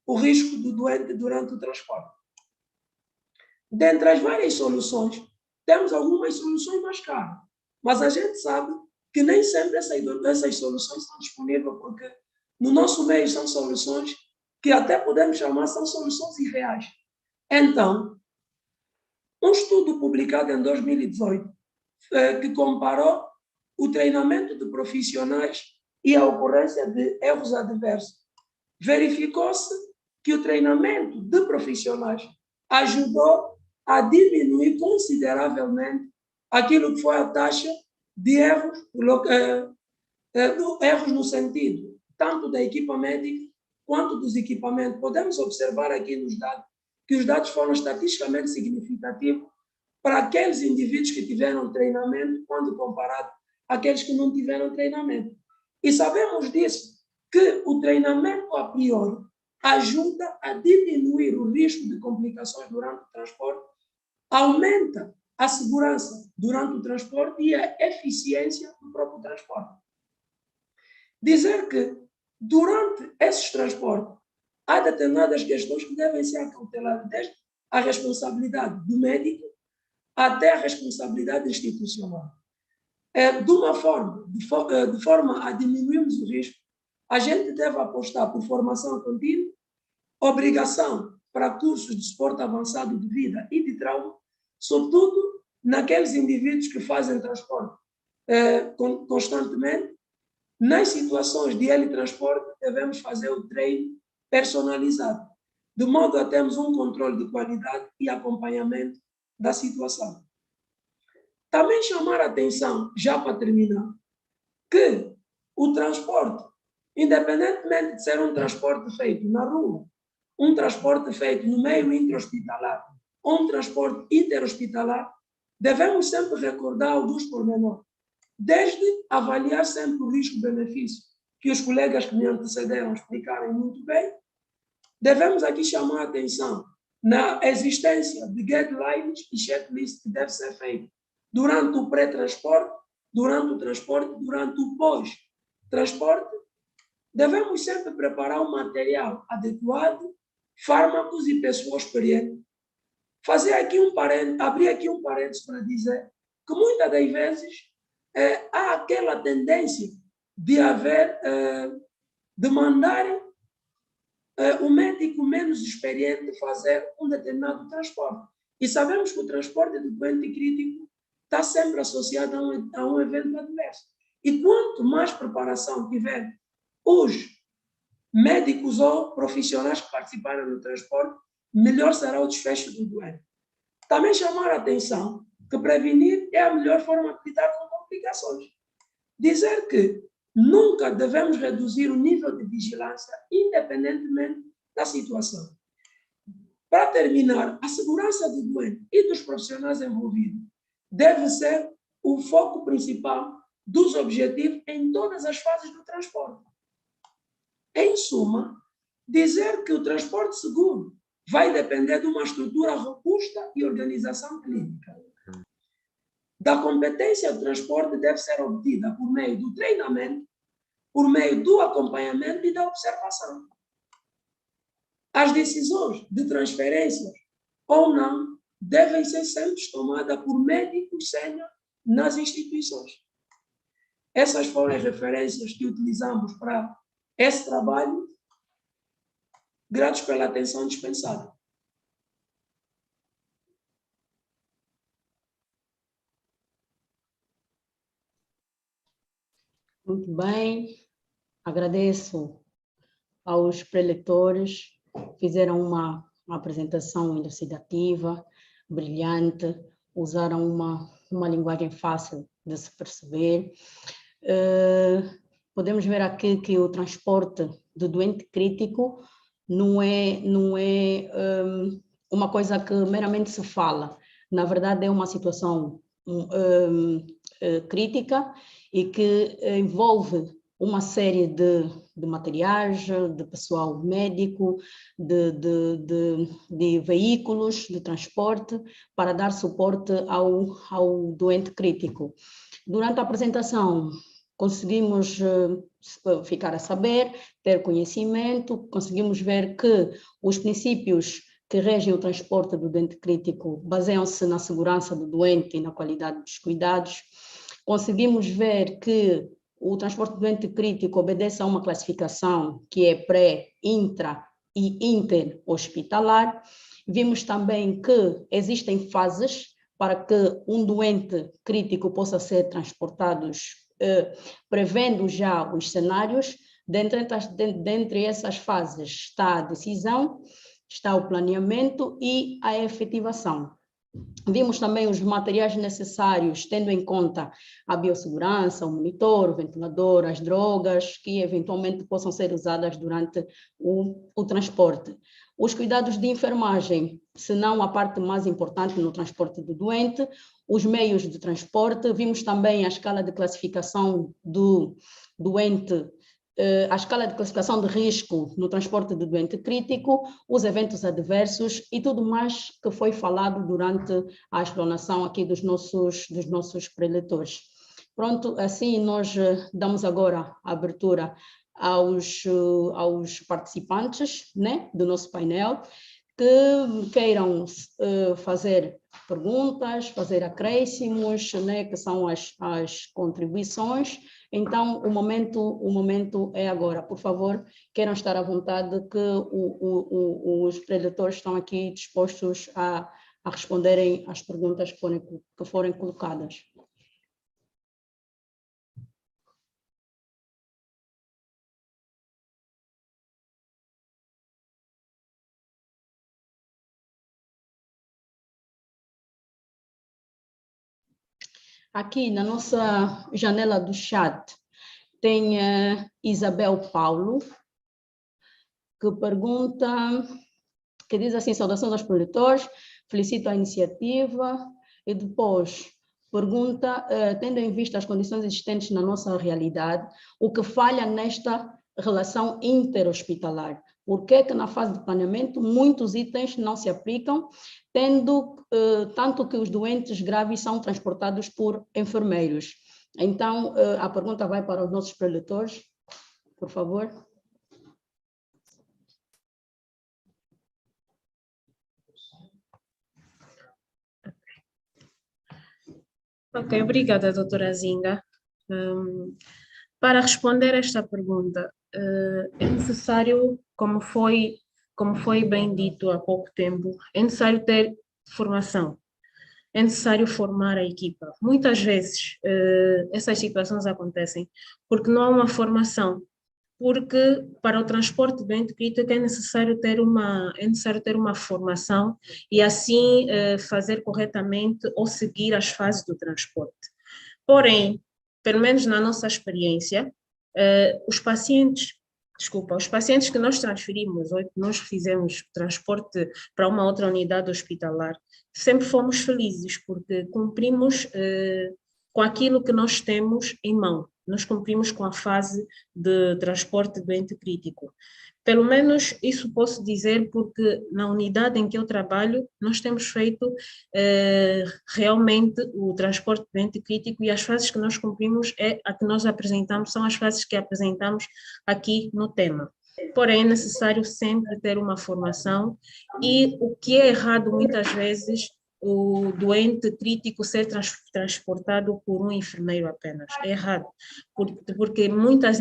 o risco do doente durante o transporte. Dentre as várias soluções, temos algumas soluções mais caras, mas a gente sabe que nem sempre essas soluções são disponíveis, porque no nosso meio são soluções que até podemos chamar são soluções irreais. Então, um estudo publicado em 2018 que comparou o treinamento de profissionais e a ocorrência de erros adversos, verificou-se que o treinamento de profissionais ajudou a diminuir consideravelmente aquilo que foi a taxa de erros, erros no sentido tanto da equipa médica quanto dos equipamentos. Podemos observar aqui nos dados que os dados foram estatisticamente significativos para aqueles indivíduos que tiveram treinamento quando comparado àqueles que não tiveram treinamento. E sabemos disso, que o treinamento a priori ajuda a diminuir o risco de complicações durante o transporte, aumenta a segurança durante o transporte e a eficiência do próprio transporte. Dizer que durante esses transportes há determinadas questões que devem ser acauteladas, desde a responsabilidade do médico até a responsabilidade institucional. De forma a diminuirmos o risco, a gente deve apostar por formação contínua, obrigação para cursos de suporte avançado de vida e de trauma, sobretudo naqueles indivíduos que fazem transporte constantemente. Nas situações de teletransporte, devemos fazer o treino personalizado, de modo a termos um controle de qualidade e acompanhamento da situação. Também chamar a atenção, já para terminar, que o transporte, independentemente de ser um transporte feito na rua, um transporte feito no meio intra-hospitalar ou um transporte interhospitalar, devemos sempre recordar alguns pormenores, desde avaliar sempre o risco-benefício, que os colegas que me antecederam explicaram muito bem. Devemos aqui chamar a atenção na existência de guidelines e checklists que devem ser feitos durante o pré-transporte, durante o transporte, durante o pós-transporte. Devemos sempre preparar um material adequado, fármacos e pessoas experientes. Fazer aqui abrir aqui um parênteses para dizer que muitas das vezes há aquela tendência de mandarem o médico menos experiente fazer um determinado transporte. E sabemos que o transporte de doente crítico está sempre associado a um evento adverso. E quanto mais preparação tiver os médicos ou profissionais que participaram do transporte, melhor será o desfecho do doente. Também chamar a atenção que prevenir é a melhor forma de lidar com complicações. Dizer que nunca devemos reduzir o nível de vigilância, independentemente da situação. Para terminar, a segurança do doente e dos profissionais envolvidos deve ser o foco principal dos objetivos em todas as fases do transporte. Em suma, dizer que o transporte seguro vai depender de uma estrutura robusta e organização clínica. Da competência do transporte deve ser obtida por meio do treinamento, por meio do acompanhamento e da observação. As decisões de transferência ou não devem ser sempre tomadas por médicos sênior nas instituições. Essas foram as referências que utilizamos para esse trabalho. Gratos pela atenção dispensada. Muito bem, agradeço aos preletores, fizeram uma apresentação elucidativa, brilhante, usaram uma linguagem fácil de se perceber. Podemos ver aqui que o transporte do doente crítico não é uma coisa que meramente se fala, na verdade é uma situação crítica e que envolve uma série de materiais, de pessoal médico, de veículos de transporte para dar suporte ao doente crítico. Durante a apresentação, conseguimos ficar a saber, ter conhecimento, conseguimos ver que os princípios que regem o transporte do doente crítico baseiam-se na segurança do doente e na qualidade dos cuidados. Conseguimos ver que o transporte do doente crítico obedece a uma classificação que é pré, intra e interhospitalar. Vimos também que existem fases para que um doente crítico possa ser transportado, prevendo já os cenários. Dentre essas fases está a decisão, está o planeamento e a efetivação. Vimos também os materiais necessários, tendo em conta a biossegurança, o monitor, o ventilador, as drogas que eventualmente possam ser usadas durante o transporte. Os cuidados de enfermagem, se não a parte mais importante no transporte do doente, os meios de transporte, vimos também a escala de classificação do doente, a escala de classificação de risco no transporte do doente crítico, os eventos adversos e tudo mais que foi falado durante a explanação aqui dos nossos preletores. Pronto, assim nós damos agora a abertura aos participantes, né, do nosso painel, que queiram fazer perguntas, fazer acréscimos, né, que são as contribuições. Então, o momento é agora. Por favor, queiram estar à vontade, que os preletores estão aqui dispostos a responderem às perguntas que forem colocadas. Aqui na nossa janela do chat tem Isabel Paulo, que pergunta, que diz assim: saudações aos preletores, felicito a iniciativa, e depois pergunta, tendo em vista as condições existentes na nossa realidade, o que falha nesta relação interhospitalar? Por que que na fase de planeamento muitos itens não se aplicam, tendo tanto que os doentes graves são transportados por enfermeiros? Então, a pergunta vai para os nossos preletores, por favor. Ok, obrigada, doutora Zinga. Para responder esta pergunta, é necessário, como foi bem dito há pouco tempo, é necessário ter formação, é necessário formar a equipa. Muitas vezes essas situações acontecem porque não há uma formação, porque para o transporte do doente crítico é necessário ter uma formação e assim fazer corretamente ou seguir as fases do transporte. Porém, pelo menos na nossa experiência, os pacientes que nós transferimos ou que nós fizemos transporte para uma outra unidade hospitalar, sempre fomos felizes porque cumprimos com aquilo que nós temos em mão. nós cumprimos com a fase de transporte do ente crítico. Pelo menos isso posso dizer porque na unidade em que eu trabalho, nós temos feito realmente o transporte do ente crítico e as fases que nós cumprimos a que nós apresentamos, são as fases que apresentamos aqui no tema. Porém, é necessário sempre ter uma formação e o que é errado muitas vezes, o doente crítico ser transportado por um enfermeiro apenas. É errado, porque muitas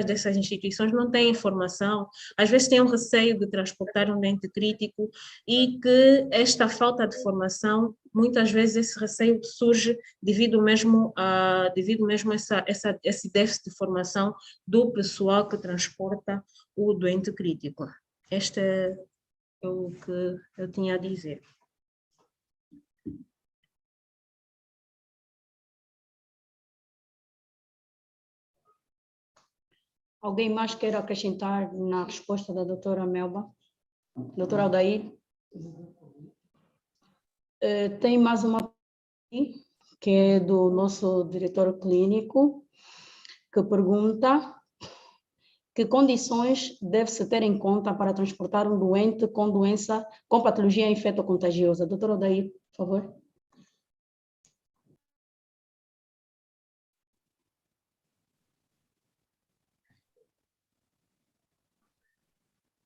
dessas instituições não têm informação, às vezes têm um receio de transportar um doente crítico e que esta falta de formação, muitas vezes esse receio surge devido mesmo a esse déficit de formação do pessoal que transporta o doente crítico. Este é o que eu tinha a dizer. Alguém mais quer acrescentar na resposta da doutora Melba? Doutora Aldair? Tem mais uma que é do nosso diretor clínico, que pergunta que condições deve-se ter em conta para transportar um doente com patologia infectocontagiosa. Doutora Aldair, por favor.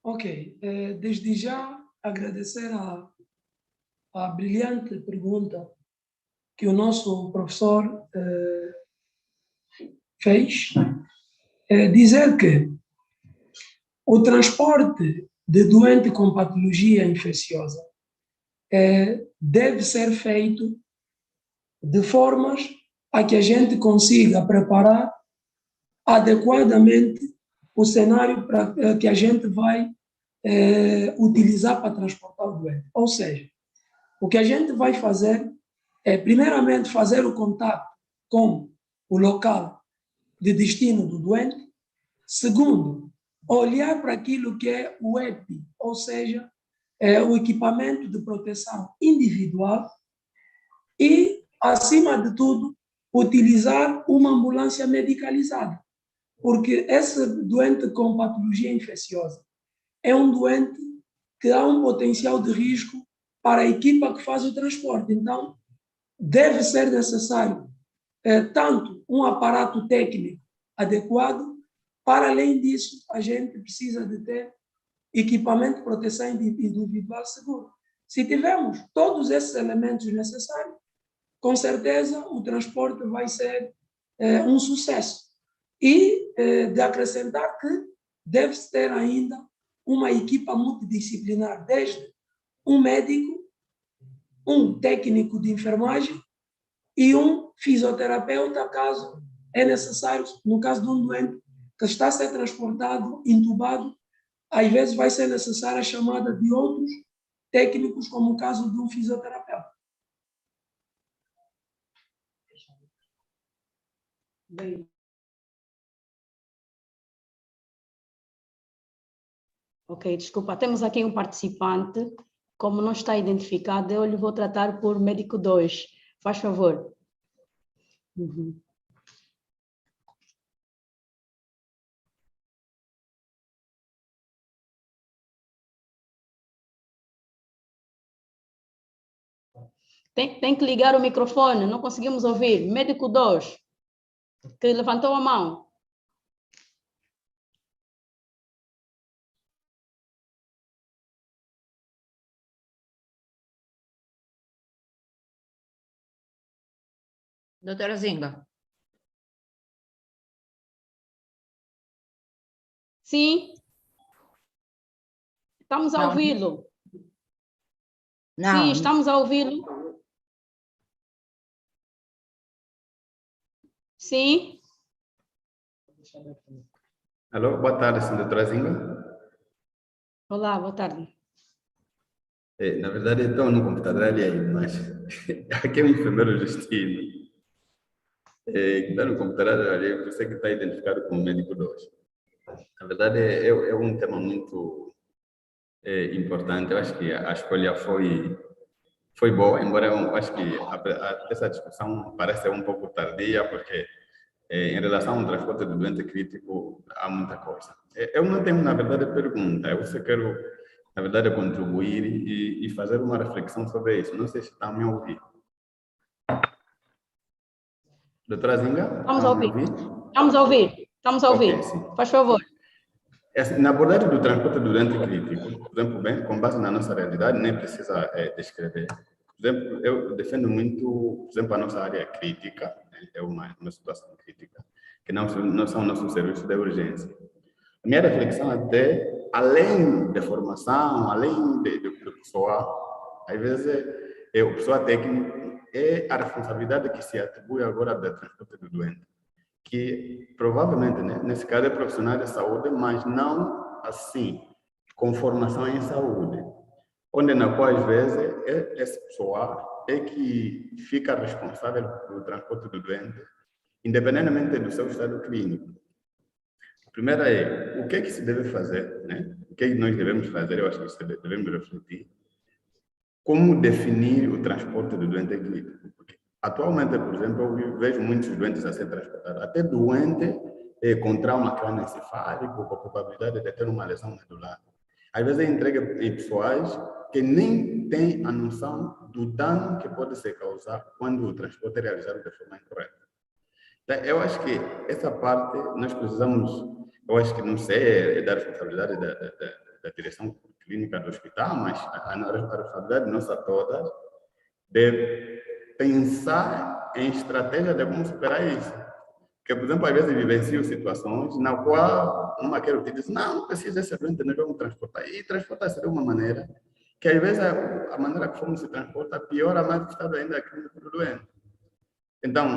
Ok, desde já agradecer a brilhante pergunta que o nosso professor fez, dizer que o transporte de doente com patologia infecciosa deve ser feito de formas a que a gente consiga preparar adequadamente o cenário para que a gente vai utilizar para transportar o doente. Ou seja, o que a gente vai fazer é, primeiramente, fazer o contato com o local de destino do doente. Segundo, olhar para aquilo que é o EPI, ou seja, o equipamento de proteção individual e, acima de tudo, utilizar uma ambulância medicalizada, porque esse doente com patologia infecciosa é um doente que há um potencial de risco para a equipa que faz o transporte. Então, deve ser necessário tanto um aparato técnico adequado, para além disso, a gente precisa de ter equipamento de proteção individual seguro. Se tivermos todos esses elementos necessários, com certeza o transporte vai ser um sucesso. E de acrescentar que deve-se ter ainda uma equipa multidisciplinar, desde um médico, um técnico de enfermagem e um fisioterapeuta, caso é necessário, no caso de um doente que está a ser transportado, intubado, às vezes vai ser necessária a chamada de outros técnicos, como o caso de um fisioterapeuta. Bem. Ok, desculpa, temos aqui um participante, como não está identificado, eu lhe vou tratar por médico 2. Faz favor. Uhum. Tem que ligar o microfone, não conseguimos ouvir. Médico 2, que levantou a mão. Doutora Zinga. Sim. Estamos a ouvi-lo. Não. Sim, estamos a ouvi-lo. Sim. Alô, boa tarde, doutora Zinga. Olá, boa tarde. Na verdade, estou no computador ali ainda, mas aqui é o enfermeiro Justino. Que está no computador ali, por isso é que está identificado como médico 2. Na verdade, é um tema muito importante. Eu acho que a escolha foi boa, embora eu acho que essa discussão parece um pouco tardia, porque Em relação ao transporte do doente crítico, há muita coisa. Eu não tenho, na verdade, pergunta. Eu só quero, na verdade, contribuir e fazer uma reflexão sobre isso. Não sei se estão me a ouvir. Doutora Zinga? Estamos a ouvir. Estamos a ouvir. Estamos a ouvir. Okay, faz favor. Na abordagem do transporte do doente crítico, por exemplo, bem, com base na nossa realidade, nem precisa descrever. Por exemplo, eu defendo muito, por exemplo, a nossa área crítica, né? É uma situação crítica, que não são nossos serviços de urgência. A minha reflexão até, além da formação, além do pessoal, às vezes o pessoal técnico é a responsabilidade que se atribui agora do transporte do doente, que provavelmente, né, nesse caso é profissional de saúde, mas não assim, com formação em saúde, onde na qual às vezes esse pessoal é que fica responsável pelo transporte do doente, independentemente do seu estado clínico. A primeira é, o que é que se deve fazer, né? O que é que nós devemos fazer, eu acho que devemos refletir, como definir o transporte do doente clínico. Porque atualmente, por exemplo, eu vejo muitos doentes a ser transportados, até doente com trauma crânioencefálico, com a probabilidade de ter uma lesão medular. Às vezes é entregue em pessoas que nem têm a noção do dano que pode ser causado quando o transporte é realizado de forma incorreta. Então, eu acho que essa parte nós precisamos, eu acho que não sei, é da responsabilidade da direção clínica do hospital, mas a responsabilidade nossa toda de pensar em estratégia de como superar isso. Porque, por exemplo, às vezes vivencio situações na qual uma quer te diz, não precisa ser doente, nós vamos transportar. E transportar-se de uma maneira que, às vezes, a maneira que fomos se transporta piora mais o estado ainda clínico do doente. Então,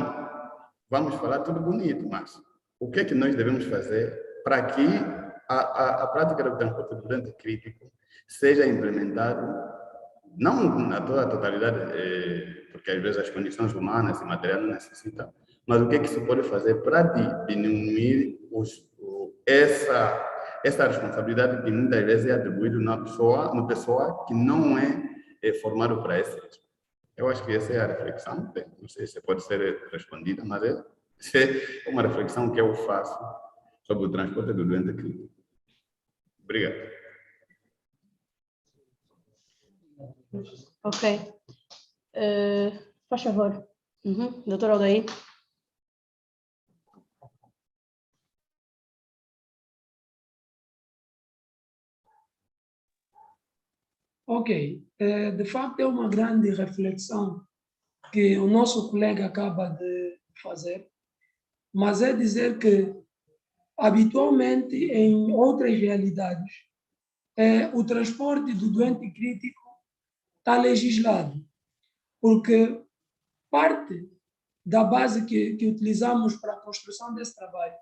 vamos falar tudo bonito, mas o que é que nós devemos fazer para que a prática do transporte do doente crítico seja implementada, não na toda a totalidade, porque às vezes as condições humanas e materiais não necessitam, mas o que é que se pode fazer para diminuir essa responsabilidade que muitas vezes é atribuída na pessoa que não é formado para esse risco. Eu acho que essa é a reflexão, não sei se pode ser respondida, mas é uma reflexão que eu faço sobre o transporte do doente crítico. Obrigado. Ok. Faz favor. Doutor Aldair. Ok. De facto, é uma grande reflexão que o nosso colega acaba de fazer, mas é dizer que, habitualmente, em outras realidades, o transporte do doente crítico está legislado, porque parte da base que utilizamos para a construção desse trabalho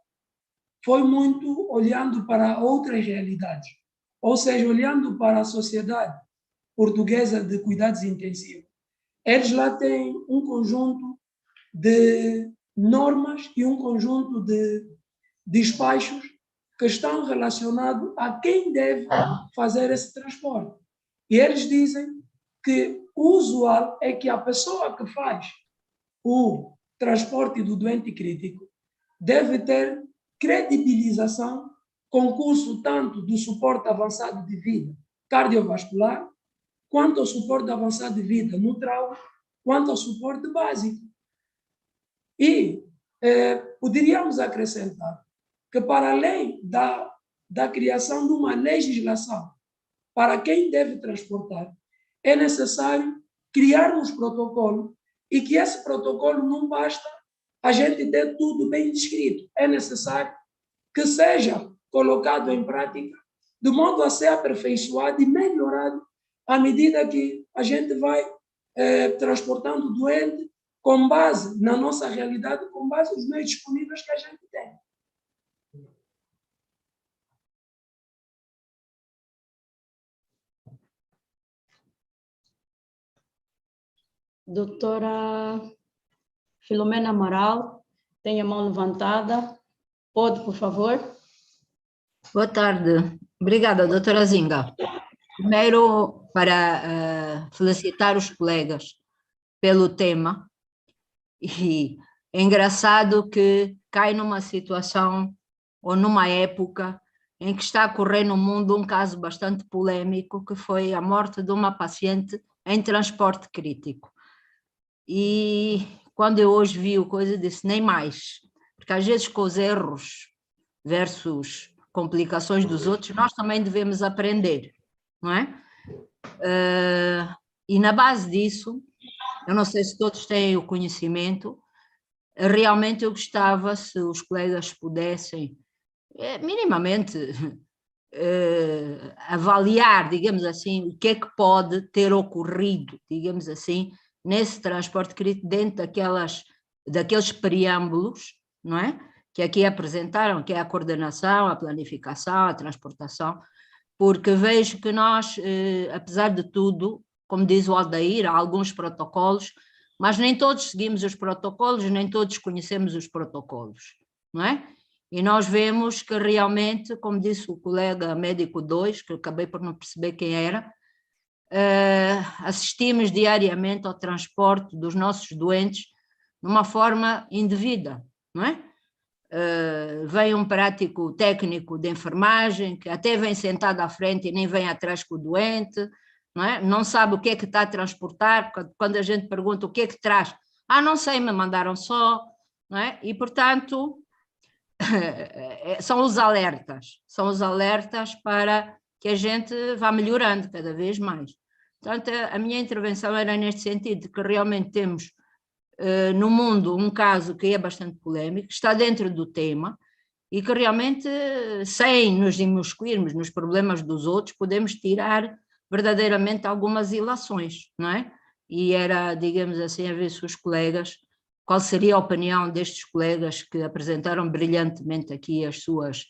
foi muito olhando para outras realidades, ou seja, olhando para a sociedade portuguesa de cuidados intensivos. Eles lá têm um conjunto de normas e um conjunto de despachos que estão relacionados a quem deve fazer esse transporte. E eles dizem que o usual é que a pessoa que faz o transporte do doente crítico deve ter credibilização, concurso tanto do suporte avançado de vida cardiovascular, quanto ao suporte avançado de vida no trauma, quanto ao suporte básico. E poderíamos acrescentar que, para além da criação de uma legislação para quem deve transportar, é necessário criarmos protocolo, e que esse protocolo não basta a gente ter tudo bem descrito. É necessário que seja colocado em prática de modo a ser aperfeiçoado e melhorado à medida que a gente vai transportando o doente com base na nossa realidade, com base nos meios disponíveis que a gente tem. Doutora Filomena Amaral, tem a mão levantada. Pode, por favor? Boa tarde. Obrigada, doutora Zinga. Primeiro, para felicitar os colegas pelo tema, e É engraçado que cai numa situação ou numa época em que está a correr no mundo um caso bastante polêmico, que foi a morte de uma paciente em transporte crítico. E quando eu hoje vi o coisa, disse nem mais, porque às vezes com os erros versus complicações dos outros, nós também devemos aprender, não é? E na base disso, eu não sei se todos têm o conhecimento, realmente eu gostava se os colegas pudessem minimamente avaliar, digamos assim, o que é que pode ter ocorrido, digamos assim, nesse transporte crítico dentro daqueles preâmbulos, não é? Que aqui apresentaram, que é a coordenação, a planificação, a transportação, porque vejo que nós, apesar de tudo, como diz o Aldair, há alguns protocolos, mas nem todos seguimos os protocolos, nem todos conhecemos os protocolos, não é? E nós vemos que realmente, como disse o colega médico 2, que eu acabei por não perceber quem era, assistimos diariamente ao transporte dos nossos doentes de uma forma indevida, não é? Vem um prático técnico de enfermagem, que até vem sentado à frente e nem vem atrás com o doente, não é? Não sabe o que é que está a transportar, quando a gente pergunta o que é que traz, não sei, me mandaram só, não é? E, portanto, são os alertas para que a gente vá melhorando cada vez mais. Portanto, a minha intervenção era neste sentido, de que realmente temos no mundo um caso que é bastante polémico, está dentro do tema, e que realmente, sem nos imiscuirmos nos problemas dos outros, podemos tirar verdadeiramente algumas ilações, não é? E era, digamos assim, a ver se os colegas, qual seria a opinião destes colegas que apresentaram brilhantemente aqui as suas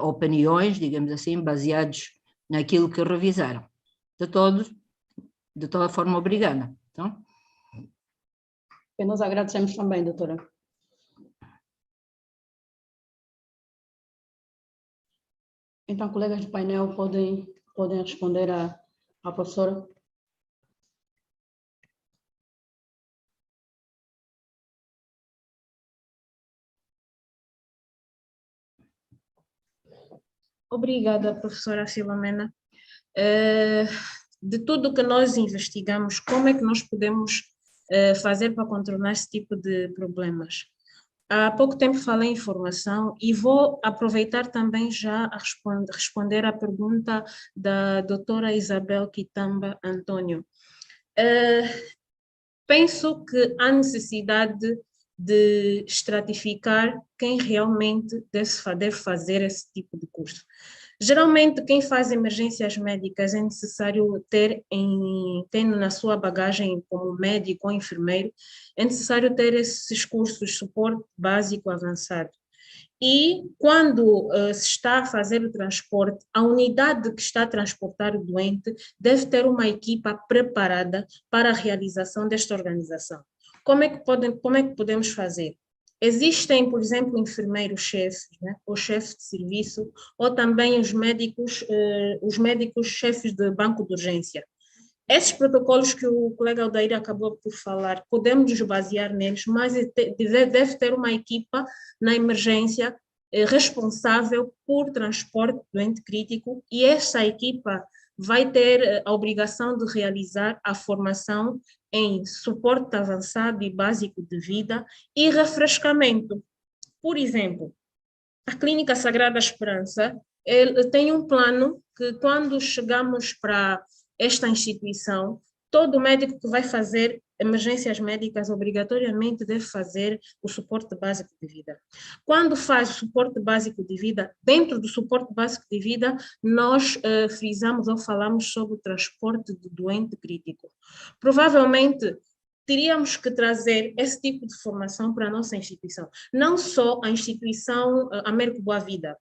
opiniões, digamos assim, baseados naquilo que revisaram. De toda forma, obrigada. Então, E nós agradecemos também, doutora. Então, colegas do painel podem responder à professora. Obrigada, professora Filomena. De tudo que nós investigamos, como é que nós podemos fazer para contornar esse tipo de problemas? Há pouco tempo falei em formação e vou aproveitar também já a responder à pergunta da doutora Isabel Quitamba Antônio. Penso que há necessidade de estratificar quem realmente deve fazer esse tipo de curso. Geralmente, quem faz emergências médicas é necessário tendo na sua bagagem como médico ou enfermeiro, é necessário ter esses cursos de suporte básico avançado. E quando se está a fazer o transporte, a unidade que está a transportar o doente deve ter uma equipa preparada para a realização desta organização. Como é que podemos fazer? Existem, por exemplo, enfermeiros-chefes, né? Ou chefes de serviço, ou também os médicos chefes de banco de urgência. Esses protocolos que o colega Aldair acabou por falar, podemos nos basear neles, mas deve ter uma equipa na emergência responsável por transporte doente crítico, e essa equipa vai ter a obrigação de realizar a formação em suporte avançado e básico de vida e refrescamento. Por exemplo, a Clínica Sagrada Esperança tem um plano que, quando chegamos para esta instituição, todo médico que vai fazer emergências médicas obrigatoriamente deve fazer o suporte básico de vida. Quando faz o suporte básico de vida, dentro do suporte básico de vida, nós frisamos ou falamos sobre o transporte do doente crítico. Provavelmente, teríamos que trazer esse tipo de formação para a nossa instituição. Não só a instituição Américo Boa Vida,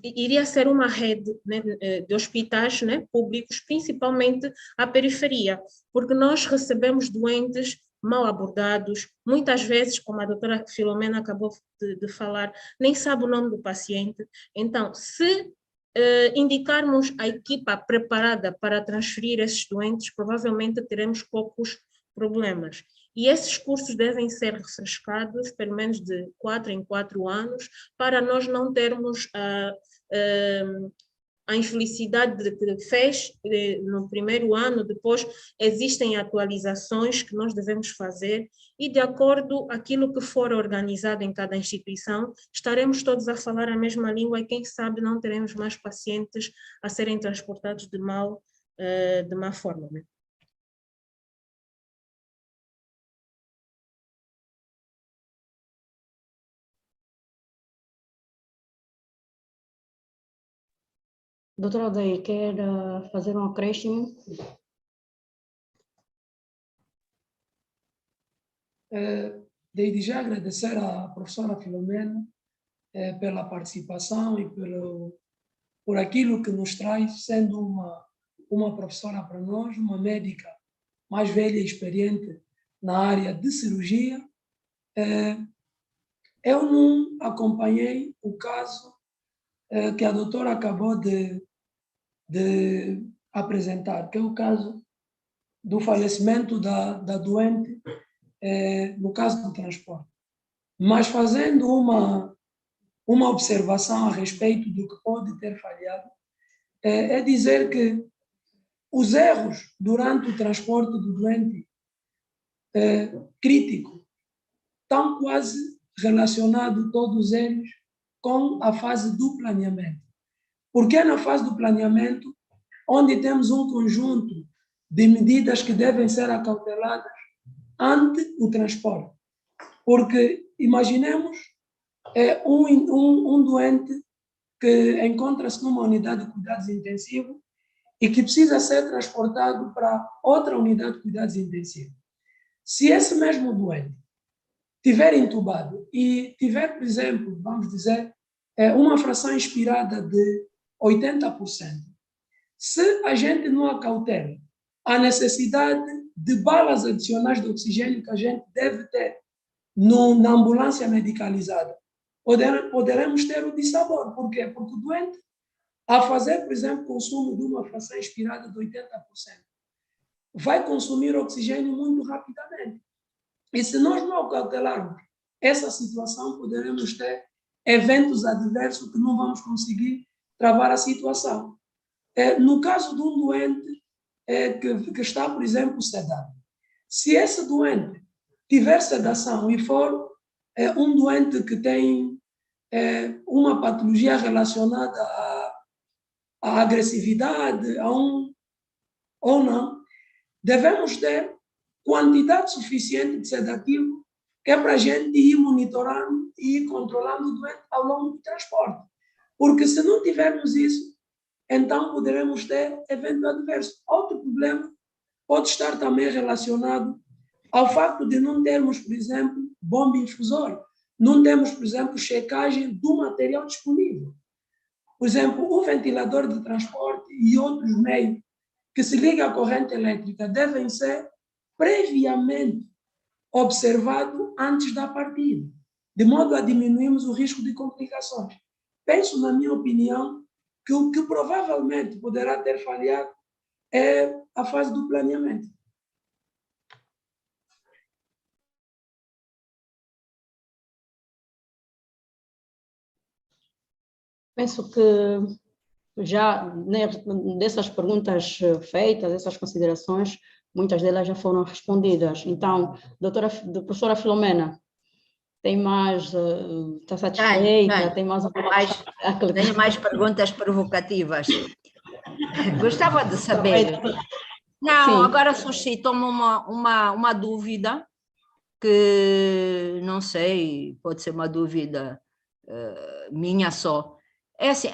iria ser uma rede, né, de hospitais, né, públicos, principalmente à periferia, porque nós recebemos doentes mal abordados, muitas vezes, como a doutora Filomena acabou de falar, nem sabe o nome do paciente. Então, se indicarmos a equipa preparada para transferir esses doentes, provavelmente teremos poucos problemas. E esses cursos devem ser refrescados pelo menos de 4 em 4 anos, para nós não termos a infelicidade de que fez no primeiro ano, depois existem atualizações que nós devemos fazer e, de acordo com aquilo que for organizado em cada instituição, estaremos todos a falar a mesma língua e, quem sabe, não teremos mais pacientes a serem transportados de má forma, né? Doutora Odeia, quer fazer um acréscimo? Desde já agradecer à professora Filomena pela participação e por aquilo que nos traz, sendo uma professora para nós, uma médica mais velha e experiente na área de cirurgia. Eu não acompanhei o caso que a doutora acabou de apresentar, que é o caso do falecimento da doente, no caso do transporte. Mas fazendo uma observação a respeito do que pode ter falhado, é dizer que os erros durante o transporte do doente crítico estão quase relacionados, todos eles, com a fase do planeamento. Porque é na fase do planeamento onde temos um conjunto de medidas que devem ser acauteladas ante o transporte. Porque imaginemos um doente que encontra-se numa unidade de cuidados intensivos e que precisa ser transportado para outra unidade de cuidados intensivos. Se esse mesmo doente tiver entubado e tiver, por exemplo, vamos dizer, uma fração inspirada de 80%, se a gente não acautela a necessidade de balas adicionais de oxigênio que a gente deve ter na ambulância medicalizada, poderemos ter o dissabor. Por quê? Porque o doente, a fazer, por exemplo, consumo de uma fração inspirada de 80%, vai consumir oxigênio muito rapidamente. E se nós não cautelarmos essa situação, poderemos ter eventos adversos que não vamos conseguir travar a situação. No caso de um doente que está, por exemplo, sedado, se esse doente tiver sedação e for um doente que tem uma patologia relacionada à agressividade, ou não, devemos ter quantidade suficiente de sedativo, que é para a gente ir monitorando e ir controlando o doente ao longo do transporte. Porque se não tivermos isso, então poderemos ter evento adverso. Outro problema pode estar também relacionado ao facto de não termos, por exemplo, bomba infusória, não temos, por exemplo, checagem do material disponível. Por exemplo, o ventilador de transporte e outros meios que se ligam à corrente elétrica devem ser previamente observados antes da partida, de modo a diminuirmos o risco de complicações. Penso, na minha opinião, que o que provavelmente poderá ter falhado é a fase do planeamento. Penso que já dessas perguntas feitas, essas considerações, muitas delas já foram respondidas. Então, professora Filomena, tem mais, está satisfeita? Tem mais tenho mais perguntas provocativas. Gostava de saber. Não, sim. Agora suscitou-me uma dúvida, que não sei, pode ser uma dúvida minha só. É assim,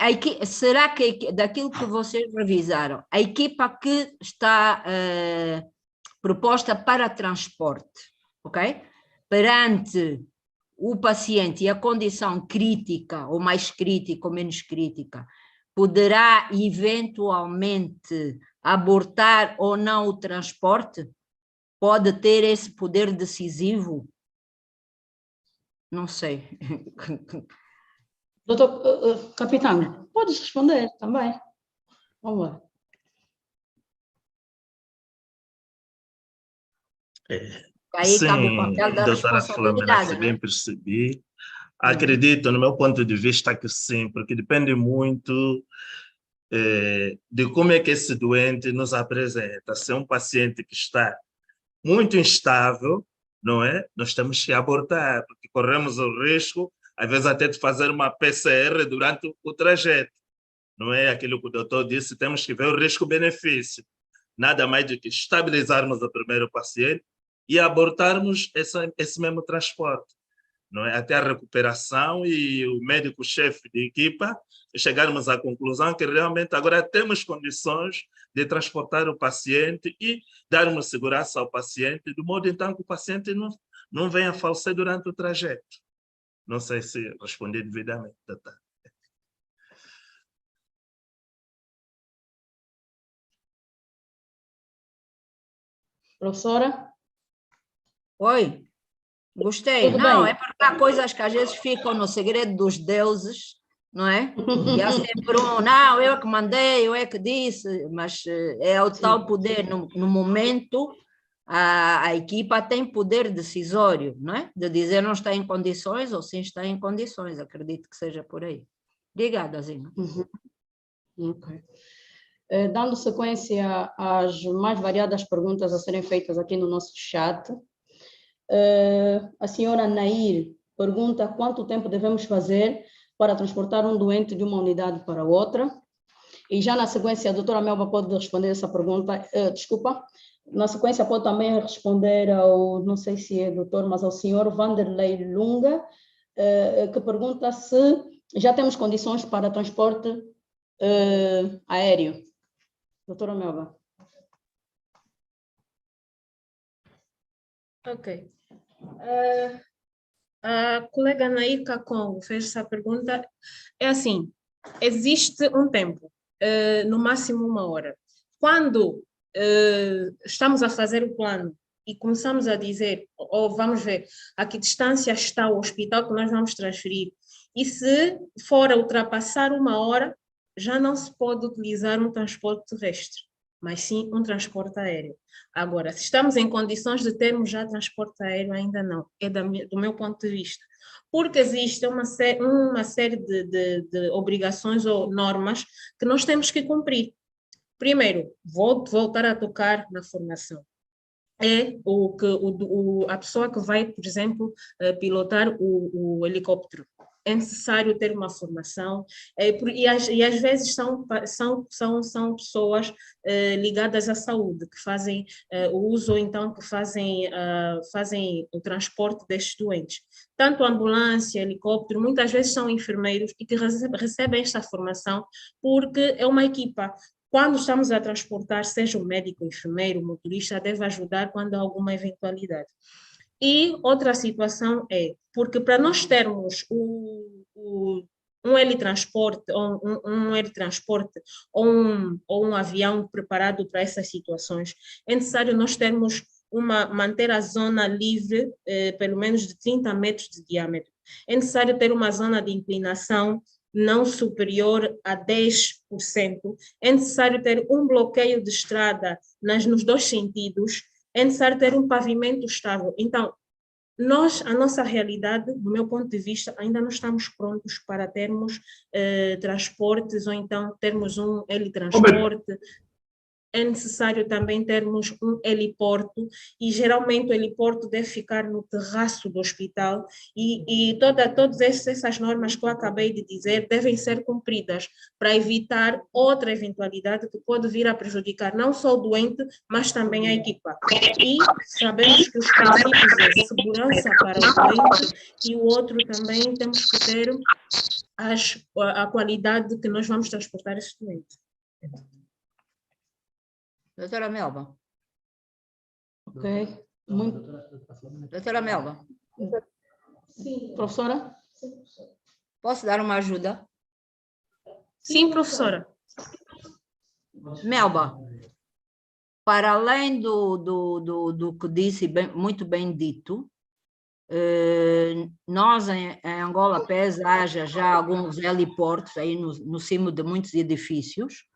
será que daquilo que vocês revisaram, a equipa que está proposta para transporte, ok? Perante o paciente e a condição crítica, ou mais crítica ou menos crítica, poderá eventualmente abortar ou não o transporte? Pode ter esse poder decisivo? Não sei. Doutor capitão, podes responder também. Vamos lá. Aí cabe o Sim, papel da doutora Filomena, responsabilidade, se né? bem percebi, acredito, no meu ponto de vista, que sim, porque depende muito de como é que esse doente nos apresenta. Se é um paciente que está muito instável, não é? Nós temos que abortar, porque corremos o risco, às vezes até de fazer uma PCR durante o trajeto. Não é aquilo que o doutor disse, temos que ver o risco-benefício. Nada mais do que estabilizarmos o primeiro paciente e abortarmos esse mesmo transporte, não é? Até a recuperação e o médico-chefe de equipa chegarmos à conclusão que realmente agora temos condições de transportar o paciente e darmos segurança ao paciente, de modo então que o paciente não venha a falecer durante o trajeto. Não sei se respondi devidamente, doutor. Professora? Oi, gostei. Tudo Não, bem? é porque há coisas que às vezes ficam no segredo dos deuses, não é? E há sempre não, eu é que mandei, eu é que disse, mas é o tal poder. No momento, a equipa tem poder decisório, não é? De dizer não está em condições ou sim está em condições, acredito que seja por aí. Obrigada, Zina. Ok. Dando sequência às mais variadas perguntas a serem feitas aqui no nosso chat, a senhora Nair pergunta quanto tempo devemos fazer para transportar um doente de uma unidade para outra. E já na sequência, a doutora Melba pode responder essa pergunta. Desculpa, na sequência pode também responder ao, não sei se é doutor, mas ao senhor Vanderlei Lunga, que pergunta se já temos condições para transporte aéreo. Doutora Melba. Ok. A colega Naika Congo fez essa pergunta. É assim, existe um tempo, no máximo 1 hora. Quando estamos a fazer o plano e começamos a dizer, ou vamos ver a que distância está o hospital que nós vamos transferir, e se for a ultrapassar 1 hora, já não se pode utilizar um transporte terrestre, mas sim um transporte aéreo. Agora, se estamos em condições de termos já transporte aéreo, ainda não, é do meu ponto de vista. Porque existe uma série de obrigações ou normas que nós temos que cumprir. Primeiro, vou voltar a tocar na formação. É a pessoa que vai, por exemplo, pilotar o helicóptero. É necessário ter uma formação, e às vezes são pessoas ligadas à saúde, que fazem o uso, ou então que fazem o transporte destes doentes. Tanto ambulância, helicóptero, muitas vezes são enfermeiros e que recebem esta formação porque é uma equipa. Quando estamos a transportar, seja o médico, o enfermeiro, o motorista, deve ajudar quando há alguma eventualidade. E outra situação é, porque para nós termos um helitransporte, ou um helitransporte ou um avião preparado para essas situações, é necessário nós termos manter a zona livre, pelo menos de 30 metros de diâmetro. É necessário ter uma zona de inclinação não superior a 10%, é necessário ter um bloqueio de estrada nos 2 sentidos, é necessário ter um pavimento estável. Então, a nossa realidade, do meu ponto de vista, ainda não estamos prontos para termos transportes, ou então termos um helitransporte. É necessário também termos um heliporto, e geralmente o heliporto deve ficar no terraço do hospital, e todas essas normas que eu acabei de dizer devem ser cumpridas para evitar outra eventualidade que pode vir a prejudicar não só o doente, mas também a equipa. E sabemos que os princípios é segurança para o doente, e o outro também temos que ter a qualidade que nós vamos transportar esse doente. Doutora Melba. Ok. Muito. Doutora Melba. Sim. Professora? Posso dar uma ajuda? Sim, professora. Melba, para além do que disse, muito bem dito, nós em Angola, pese haja já alguns heliportos aí no cimo de muitos edifícios.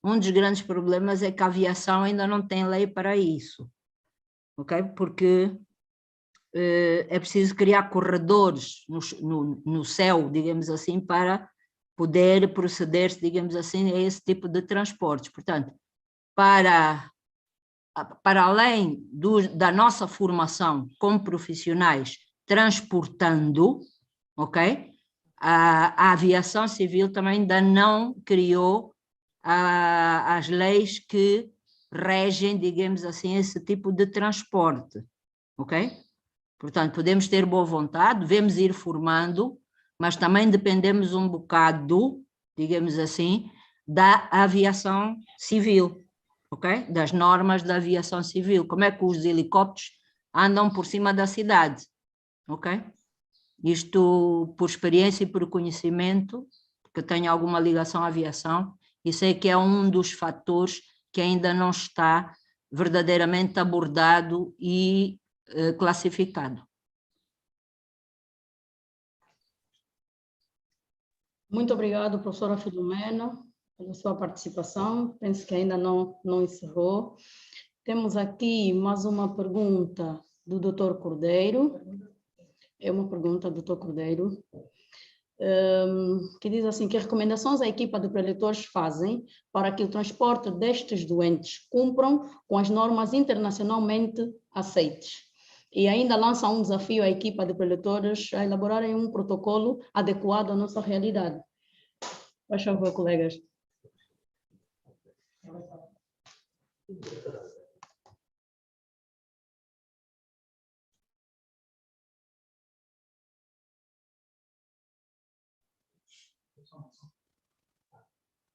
Um dos grandes problemas é que a aviação ainda não tem lei para isso, ok? Porque é preciso criar corredores no céu, digamos assim, para poder proceder, digamos assim, a esse tipo de transportes. Portanto, para além da nossa formação como profissionais transportando, ok? A aviação civil também ainda não criou as leis que regem, digamos assim, esse tipo de transporte, ok? Portanto, podemos ter boa vontade, devemos ir formando, mas também dependemos um bocado, digamos assim, da aviação civil, ok? Das normas da aviação civil. Como é que os helicópteros andam por cima da cidade, ok? Isto por experiência e por conhecimento, porque tenho alguma ligação à aviação, e sei que é um dos fatores que ainda não está verdadeiramente abordado e classificado. Muito obrigado, professora Filomena, pela sua participação. Penso que ainda não encerrou. Temos aqui mais uma pergunta do Dr. Cordeiro. É uma pergunta do Dr. Cordeiro, que diz assim: que recomendações a equipa de preletores fazem para que o transporte destes doentes cumpram com as normas internacionalmente aceites? E ainda lança um desafio à equipa de preletores a elaborarem um protocolo adequado à nossa realidade. Por favor, colegas.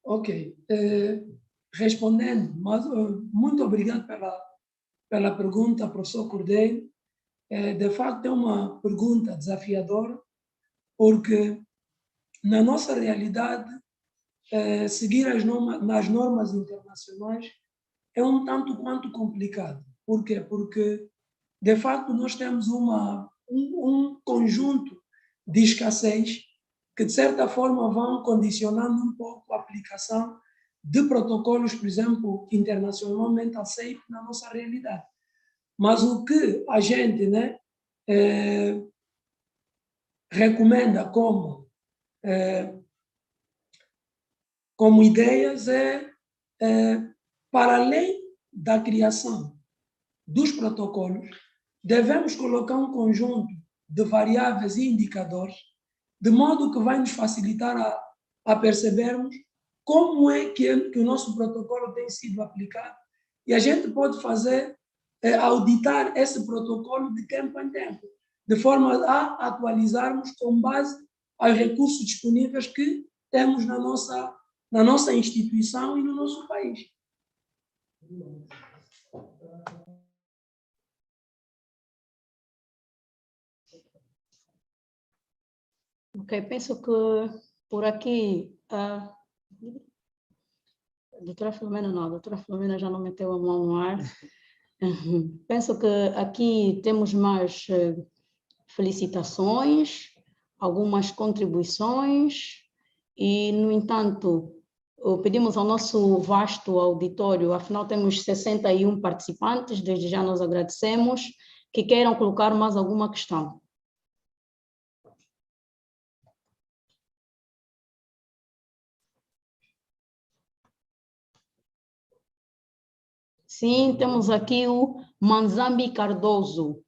Ok. Respondendo, mas muito obrigado pela pergunta, professor Cordeiro. De facto, é uma pergunta desafiadora, porque na nossa realidade, seguir nas normas internacionais é um tanto quanto complicado. Por quê? Porque, de facto, nós temos um conjunto de escassez que, de certa forma, vão condicionando um pouco a aplicação de protocolos, por exemplo, internacionalmente aceitos na nossa realidade. Mas o que a gente, né, recomenda como ideias para além da criação dos protocolos, devemos colocar um conjunto de variáveis e indicadores, de modo que vai nos facilitar a percebermos como é que o nosso protocolo tem sido aplicado, e a gente pode fazer, auditar esse protocolo de tempo em tempo, de forma a atualizarmos com base aos recursos disponíveis que temos na nossa instituição e no nosso país. Ok, penso que por aqui a doutora Filomena não, a doutora Filomena já não meteu a mão no ar. Penso que aqui temos mais felicitações, algumas contribuições e, no entanto, pedimos ao nosso vasto auditório, afinal temos 61 participantes, desde já nós agradecemos, que queiram colocar mais alguma questão. Sim, temos aqui o Manzambi Cardoso.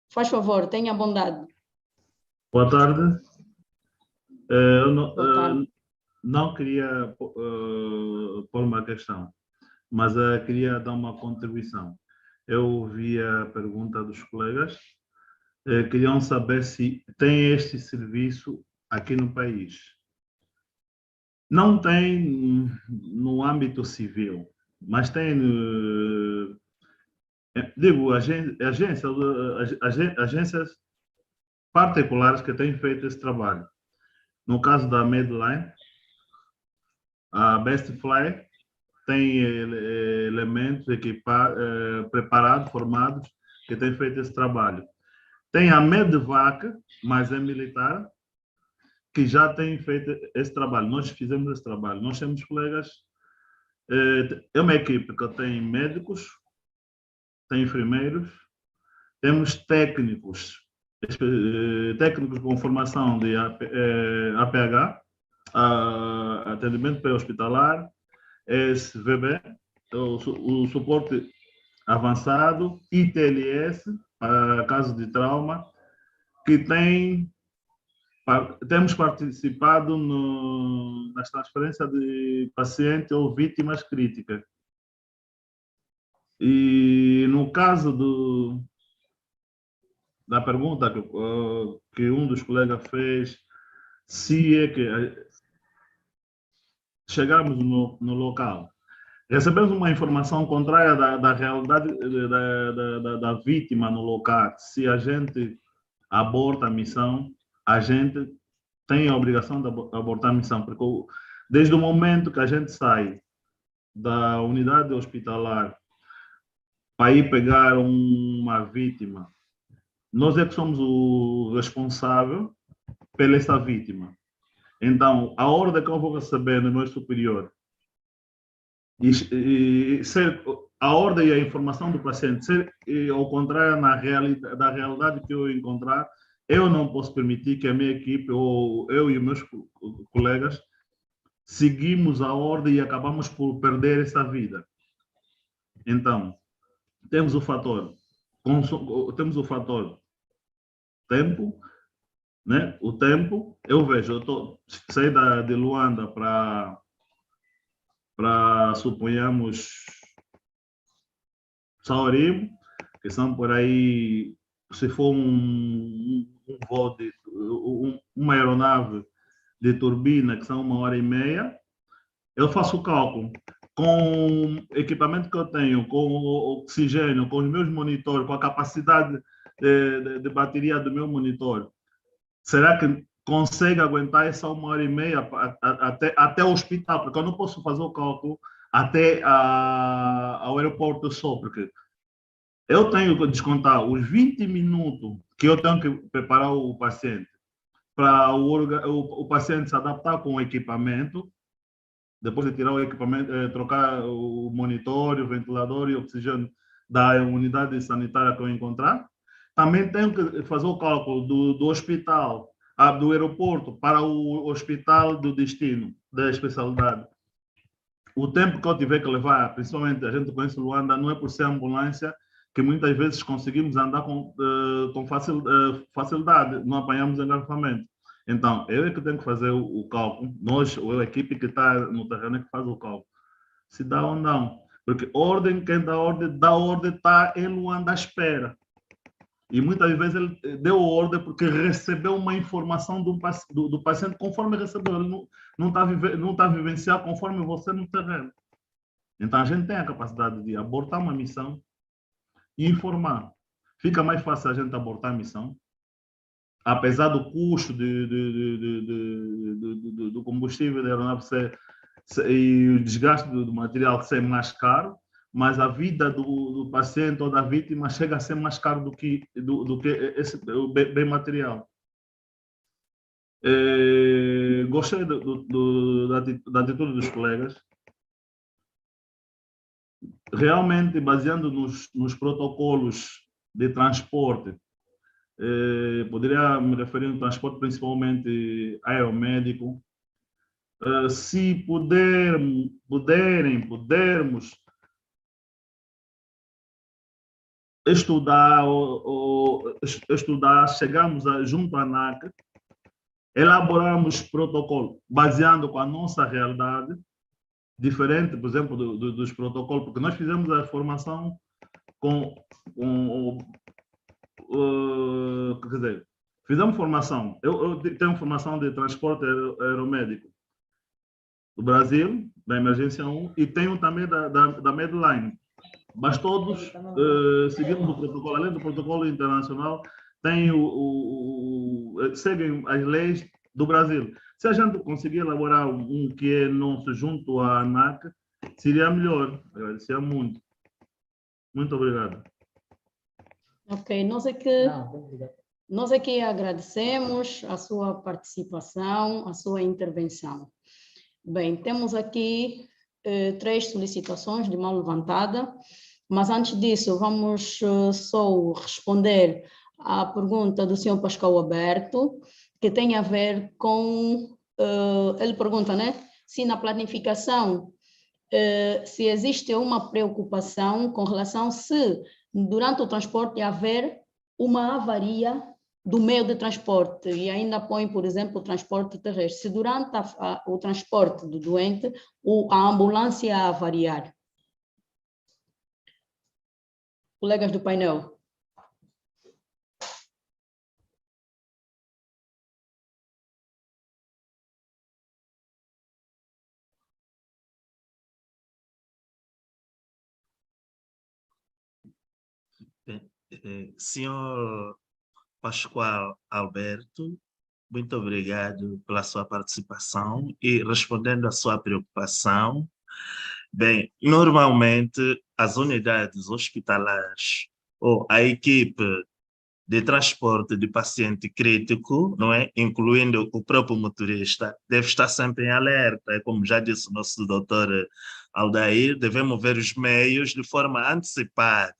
Faz favor, tenha bondade. Boa tarde. Eu Boa tarde. não queria pôr uma questão, mas queria dar uma contribuição. Eu ouvi a pergunta dos colegas, queriam saber se tem este serviço aqui no país. Não tem no âmbito civil, mas tem, digo, agências particulares que têm feito esse trabalho. No caso da Medline, a Bestfly tem elementos preparados, formados, que têm feito esse trabalho. Tem a Medvac, mas é militar, que já tem feito esse trabalho. Nós fizemos esse trabalho. Nós temos colegas, é uma equipe que tem médicos, tem enfermeiros, temos técnicos com formação de APH, atendimento pré-hospitalar, SVB, o suporte avançado, ITLS, para casos de trauma, que temos participado nas transferências de pacientes ou vítimas críticas. E no caso da pergunta que um dos colegas fez, se é que chegamos no local, recebemos uma informação contrária da realidade da vítima no local. Se a gente aborta a missão, a gente tem a obrigação de abortar a missão, porque desde o momento que a gente sai da unidade hospitalar para ir pegar uma vítima, nós é que somos o responsável pela essa vítima. Então, a ordem que eu vou receber no meu superior, a ordem e a informação do paciente ser ao contrário da realidade que eu encontrar, eu não posso permitir que a minha equipe, ou eu e os meus colegas, seguimos a ordem e acabamos por perder essa vida. Então, temos o fator tempo, né? O tempo, eu vejo, saí de Luanda para suponhamos, Saurimo, que são por aí, se for um voo uma aeronave de turbina, que são 1h30, eu faço o cálculo. Com o equipamento que eu tenho, com o oxigênio, com os meus monitores, com a capacidade de bateria do meu monitor, será que consegue aguentar essa 1h30 até o hospital? Porque eu não posso fazer o cálculo até ao aeroporto só, porque eu tenho que descontar os 20 minutos que eu tenho que preparar o paciente para o paciente se adaptar com o equipamento, depois de tirar o equipamento, trocar o monitor, o ventilador e o oxigênio da unidade sanitária que eu encontrar. Também tenho que fazer o cálculo do hospital, do aeroporto para o hospital do destino, da especialidade. O tempo que eu tiver que levar, principalmente a gente conhece Luanda, não é por ser ambulância que muitas vezes conseguimos andar com facilidade, não apanhamos engarrafamento. Então, eu é que tenho que fazer o cálculo, nós, ou a equipe que está no terreno é que faz o cálculo, se dá ou não. Porque quem dá ordem está em Luanda à espera. E muitas vezes ele deu ordem porque recebeu uma informação do paciente conforme recebeu. Ele não está vivenciando conforme você no terreno. Então, a gente tem a capacidade de abortar uma missão e informar. Fica mais fácil a gente abortar a missão, apesar do custo do combustível da aeronave e o desgaste do material ser mais caro, mas a vida do paciente ou da vítima chega a ser mais caro do que esse bem material. Gostei da atitude dos colegas. Realmente, baseando nos protocolos de transporte, poderia me referir ao transporte principalmente aeromédico. Se pudermos estudar, chegamos junto à ANAC, elaboramos protocolo baseando com a nossa realidade, diferente, por exemplo, dos protocolos, porque nós fizemos a formação quer dizer, fizemos formação. Eu tenho formação de transporte aeromédico do Brasil, da Emergência 1, e tenho também da Medline. Mas todos seguimos o protocolo, além do protocolo internacional, seguem as leis do Brasil. Se a gente conseguir elaborar um que é nosso junto à ANAC, seria melhor. Agradecia muito. Muito obrigado. Ok, nós aqui agradecemos a sua participação, a sua intervenção. Bem, temos aqui 3 solicitações de mão levantada. Mas antes disso, vamos só responder à pergunta do senhor Pascoal Alberto, que tem a ver com, ele pergunta, né, se na planificação, se existe uma preocupação com relação se durante o transporte haver uma avaria do meio de transporte, e ainda põe, por exemplo, o transporte terrestre, se durante o transporte do doente, a ambulância avariar. Colegas do painel. Senhor Pascoal Alberto, muito obrigado pela sua participação e respondendo à sua preocupação. Bem, normalmente as unidades hospitalares ou a equipe de transporte de paciente crítico, não é? Incluindo o próprio motorista, deve estar sempre em alerta. Como já disse o nosso doutor Aldair, devemos ver os meios de forma antecipada,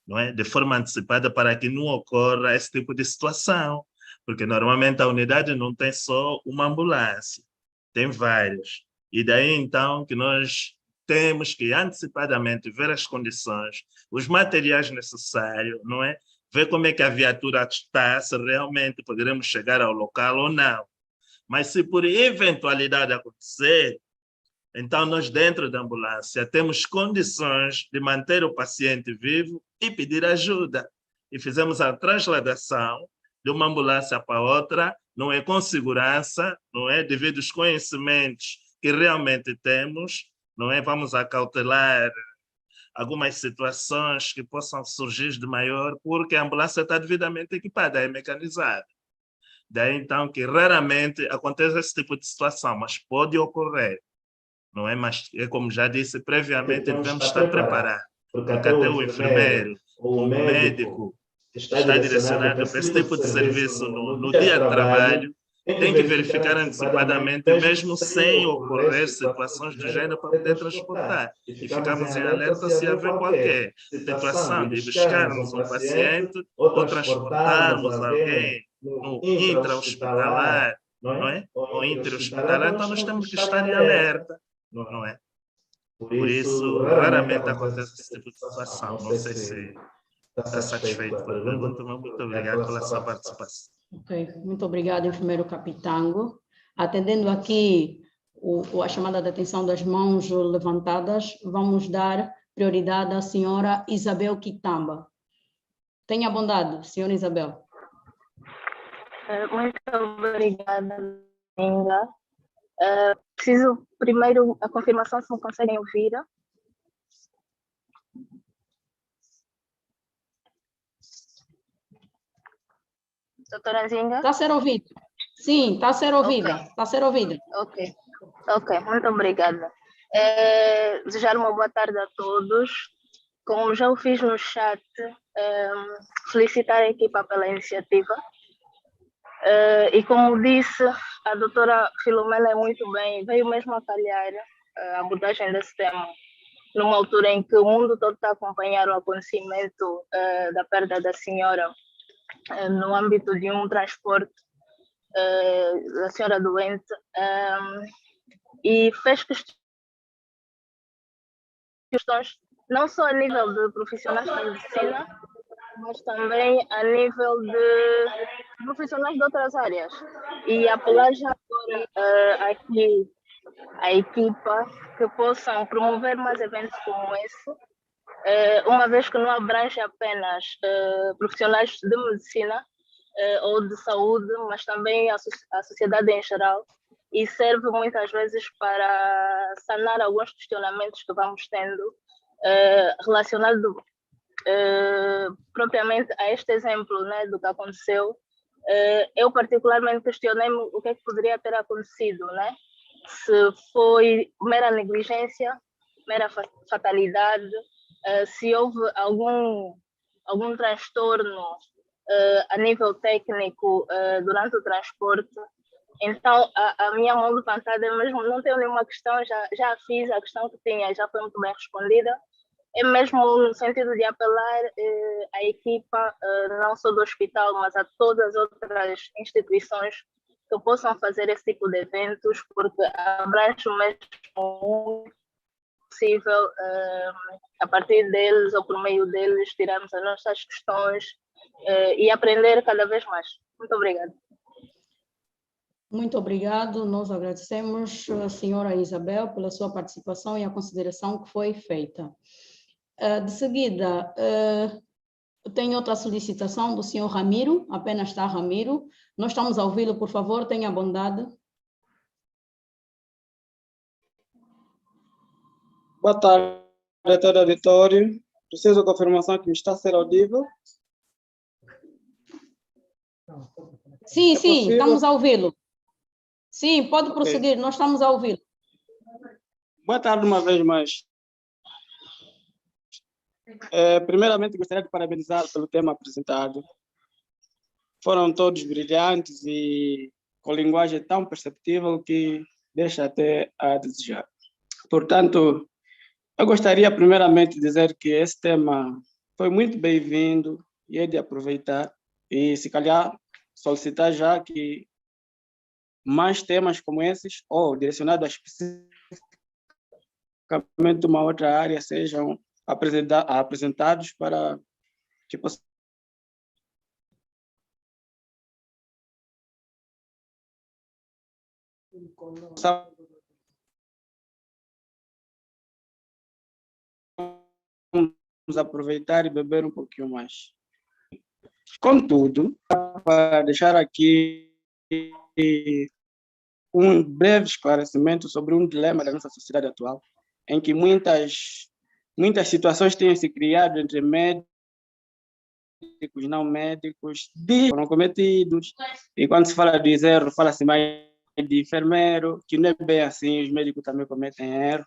não é? De forma antecipada para que não ocorra esse tipo de situação, porque normalmente a unidade não tem só uma ambulância, tem várias. E daí então que nós temos que antecipadamente ver as condições, os materiais necessários, não é? Ver como é que a viatura está, se realmente poderemos chegar ao local ou não. Mas se por eventualidade acontecer, então nós dentro da ambulância temos condições de manter o paciente vivo e pedir ajuda. E fizemos a transladação de uma ambulância para outra, não é com segurança, não é devido aos conhecimentos que realmente temos, não é? Vamos acautelar algumas situações que possam surgir de maior, porque a ambulância está devidamente equipada, é mecanizada. Daí, então, que raramente acontece esse tipo de situação, mas pode ocorrer, não é? Mas, como já disse previamente, devemos estar preparados, porque até o enfermeiro ou o médico que está direcionado para esse tipo de serviço no dia de trabalho tem que verificar antecipadamente, mesmo sem ocorrer situações do gênero, para poder transportar. E ficamos em alerta se haver qualquer situação de buscarmos um paciente ou transportarmos alguém no intra-hospitalar, não é? Ou inter-hospitalar, então nós temos que estar em alerta, não é? Por isso, raramente acontece esse tipo de situação. Não sei se está satisfeito com a pergunta, mas muito obrigado pela sua participação. Ok, muito obrigada, enfermeiro Capitango. Atendendo aqui a chamada de atenção das mãos levantadas, vamos dar prioridade à senhora Isabel Quitamba. Tenha bondade, senhora Isabel. Muito obrigada, Inga. Preciso primeiro a confirmação se me conseguem ouvir. Doutora Zinga? Está a ser ouvido. Sim, está a ser ouvida. Okay. Está a ser ouvida. Ok, muito obrigada. Desejar uma boa tarde a todos. Como já o fiz no chat, felicitar a equipa pela iniciativa. E como disse, a doutora Filomena muito bem, veio mesmo a calhar a abordagem desse tema, numa altura em que o mundo todo está a acompanhar o acontecimento da perda da senhora no âmbito de um transporte da senhora doente, e fez questões não só a nível de profissionais da medicina, mas também a nível de profissionais de outras áreas. E apelar já agora aqui a equipa que possam promover mais eventos como esse, uma vez que não abrange apenas profissionais de medicina ou de saúde, mas também a sociedade em geral, e serve muitas vezes para sanar alguns questionamentos que vamos tendo relacionado propriamente a este exemplo, né, do que aconteceu. Eu particularmente questionei-me o que é que poderia ter acontecido, né? Se foi mera negligência, mera fatalidade, se houve algum transtorno a nível técnico durante o transporte. Então, a minha mão levantada, mesmo não tenho nenhuma questão, já fiz a questão que tinha, já foi muito bem respondida. é mesmo no sentido de apelar à equipa, não só do hospital, mas a todas as outras instituições que possam fazer esse tipo de eventos, porque abrange mesmo o possível, a partir deles ou por meio deles, tirarmos as nossas questões e aprender cada vez mais. Muito obrigada. Muito obrigado. Nós agradecemos a senhora Isabel pela sua participação e a consideração que foi feita. De seguida, tem outra solicitação do senhor Ramiro, apenas está Ramiro. Nós estamos a ouvi-lo, por favor, tenha bondade. Boa tarde a todo o auditório. Preciso de confirmação que me está a ser audível. Sim, É sim, possível? estamos a ouvi-lo. Sim, pode Ok. prosseguir, nós estamos a ouvi-lo. Boa tarde uma vez mais. Primeiramente, gostaria de parabenizar pelo tema apresentado. Foram todos brilhantes e com linguagem tão perceptível que deixa até a desejar. Portanto, eu gostaria primeiramente de dizer que esse tema foi muito bem-vindo e é de aproveitar e, se calhar, solicitar já que mais temas como esses, ou direcionados especificamente uma outra área, sejam apresentados para que possamos aproveitar e beber um pouquinho mais. Contudo, para deixar aqui um breve esclarecimento sobre um dilema da nossa sociedade atual, em que muitas situações têm se criado entre médicos e não médicos, foram cometidos, e quando se fala de erro, fala-se mais de enfermeiro, que não é bem assim, os médicos também cometem erro.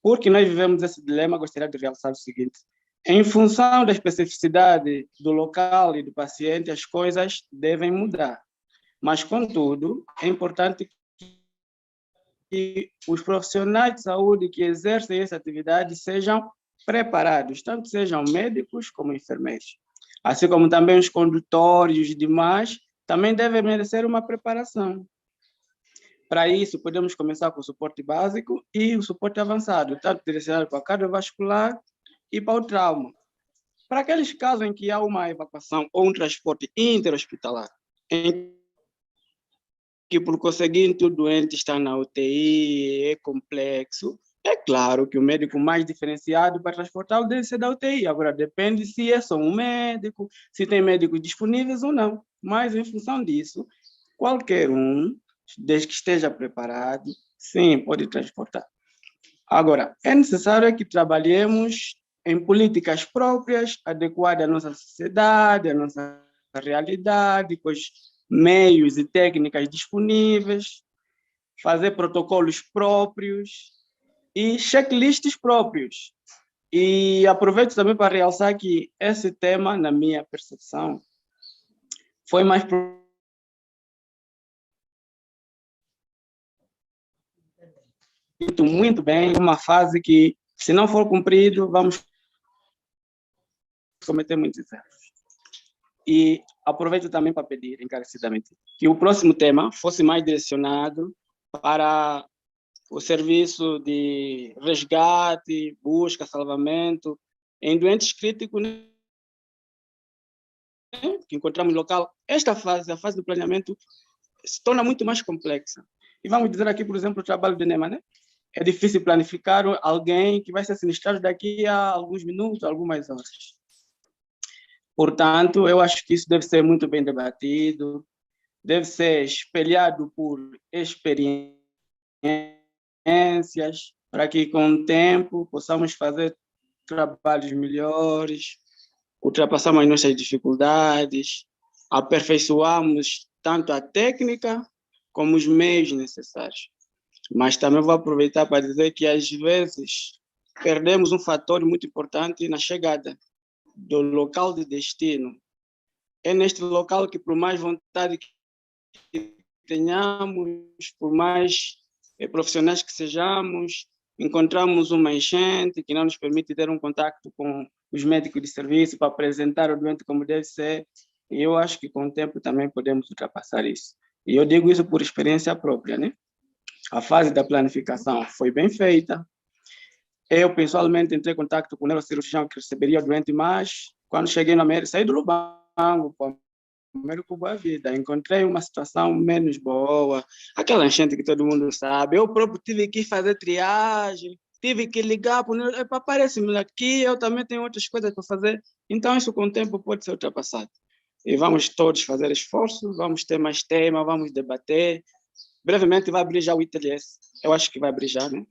Porque nós vivemos esse dilema, gostaria de realçar o seguinte: em função da especificidade do local e do paciente, as coisas devem mudar. Mas, contudo, é importante que os profissionais de saúde que exercem essa atividade sejam preparados, tanto sejam médicos como enfermeiros. Assim como também os condutores e os demais também devem merecer uma preparação. Para isso, podemos começar com o suporte básico e o suporte avançado, tanto direcionado para a cardiovascular e para o trauma. Para aqueles casos em que há uma evacuação ou um transporte interhospitalar, em que, por conseguinte, o doente está na UTI, é complexo, é claro que o médico mais diferenciado para transportá-lo deve ser da UTI. Agora, depende se é só um médico, se tem médicos disponíveis ou não. Mas, em função disso, qualquer um, desde que esteja preparado, sim, pode transportar. Agora, é necessário que trabalhemos em políticas próprias, adequadas à nossa sociedade, à nossa realidade, com os meios e técnicas disponíveis, fazer protocolos próprios e checklists próprios. E aproveito também para realçar que esse tema, na minha percepção, foi mais muito bem, uma fase que, se não for cumprido, vamos cometer muitos erros. E aproveito também para pedir encarecidamente que o próximo tema fosse mais direcionado para o serviço de resgate, busca, salvamento em doentes críticos, né, que encontramos no local. Esta fase, a fase do planeamento, se torna muito mais complexa. E vamos dizer aqui, por exemplo, o trabalho do ENEMA, né? É difícil planificar alguém que vai ser sinistrado daqui a alguns minutos, algumas horas. Portanto, eu acho que isso deve ser muito bem debatido, deve ser espelhado por experiências, para que, com o tempo, possamos fazer trabalhos melhores, ultrapassarmos as nossas dificuldades, aperfeiçoarmos tanto a técnica como os meios necessários. Mas também vou aproveitar para dizer que, às vezes, perdemos um fator muito importante na chegada do local de destino. É neste local que, por mais vontade que tenhamos, por mais profissionais que sejamos, encontramos uma enchente que não nos permite ter um contato com os médicos de serviço para apresentar o doente como deve ser. E eu acho que com o tempo também podemos ultrapassar isso. E eu digo isso por experiência própria, né? A fase da planificação foi bem feita. Eu, pessoalmente, entrei em contato com o neurocirurgião que receberia o doente, mas quando cheguei no América, saí do Lubango, para o América Boa Vida, encontrei uma situação menos boa, aquela enchente que todo mundo sabe. Eu próprio tive que fazer triagem, tive que ligar para o neurocirurgião, aparece-me aqui, eu também tenho outras coisas para fazer. Então, isso com o tempo pode ser ultrapassado. E vamos todos fazer esforço, vamos ter mais tema, vamos debater. Brevemente vai abrir já o ITLS, eu acho que vai abrir já, né?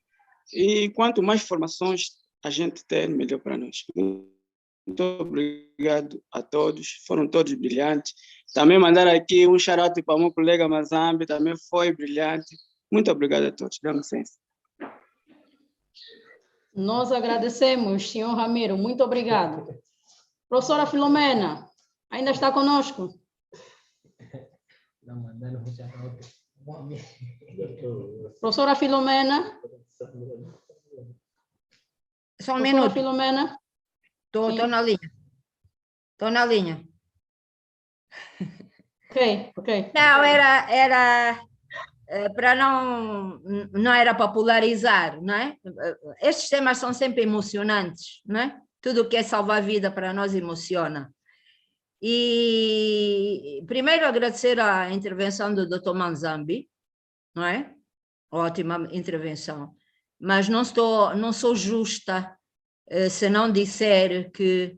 E quanto mais informações a gente ter, melhor para nós. Muito obrigado a todos, foram todos brilhantes. Também mandar aqui um shout-out para o meu colega Mazambi, também foi brilhante. Muito obrigado a todos, dá licença. Nós agradecemos, senhor Ramiro, muito obrigado. Professora Filomena, ainda está conosco? Professora Filomena? Só um Professora minuto. Filomena? Estou na linha. Estou na linha. Ok. Não, era para não era para polarizar, não é? Estes temas são sempre emocionantes, não é? Tudo o que é salvar a vida para nós emociona. E primeiro agradecer a intervenção do Dr. Manzambi, não é? Ótima intervenção. Mas não sou justa se não disser que,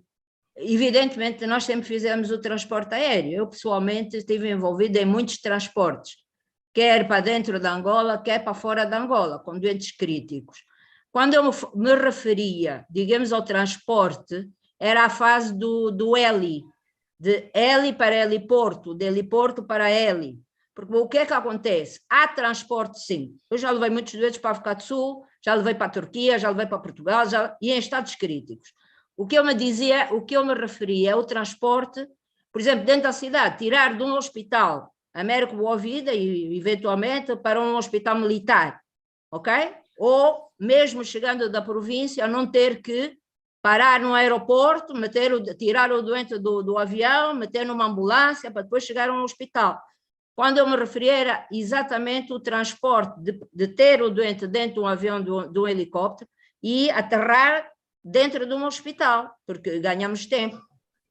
evidentemente, nós sempre fizemos o transporte aéreo. Eu, pessoalmente, estive envolvida em muitos transportes, quer para dentro da Angola, quer para fora da Angola, com doentes críticos. Quando eu me referia, digamos, ao transporte, era a fase do heli, de heli para heliporto, de heliporto para heli. Porque o que é que acontece? Há transporte, sim. Eu já levei muitos doentes para a África do Sul, já levei para a Turquia, já levei para Portugal, e em estados críticos. O que eu me referia é o transporte, por exemplo, dentro da cidade, tirar de um hospital Américo Boa Vida e, eventualmente, para um hospital militar, ok? Ou, mesmo chegando da província, não ter que parar no aeroporto, tirar o doente do avião, meter numa ambulância para depois chegar a um hospital. Quando eu me referia era exatamente o transporte de ter o doente dentro de um avião, de um helicóptero e aterrar dentro de um hospital, porque ganhamos tempo.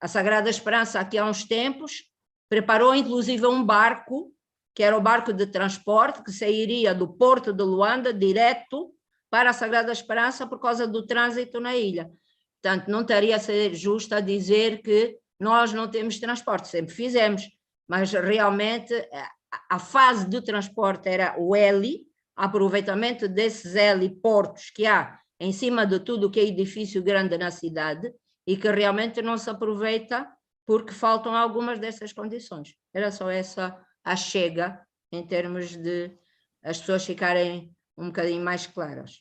A Sagrada Esperança, aqui há uns tempos, preparou inclusive um barco, que era o barco de transporte, que sairia do porto de Luanda direto para a Sagrada Esperança por causa do trânsito na ilha. Portanto, não estaria a ser justo a dizer que nós não temos transporte, sempre fizemos, mas realmente a fase do transporte era o heli, aproveitamento desses heliportos que há em cima de tudo o que é edifício grande na cidade e que realmente não se aproveita porque faltam algumas dessas condições. Era só essa a chega em termos de as pessoas ficarem um bocadinho mais claras.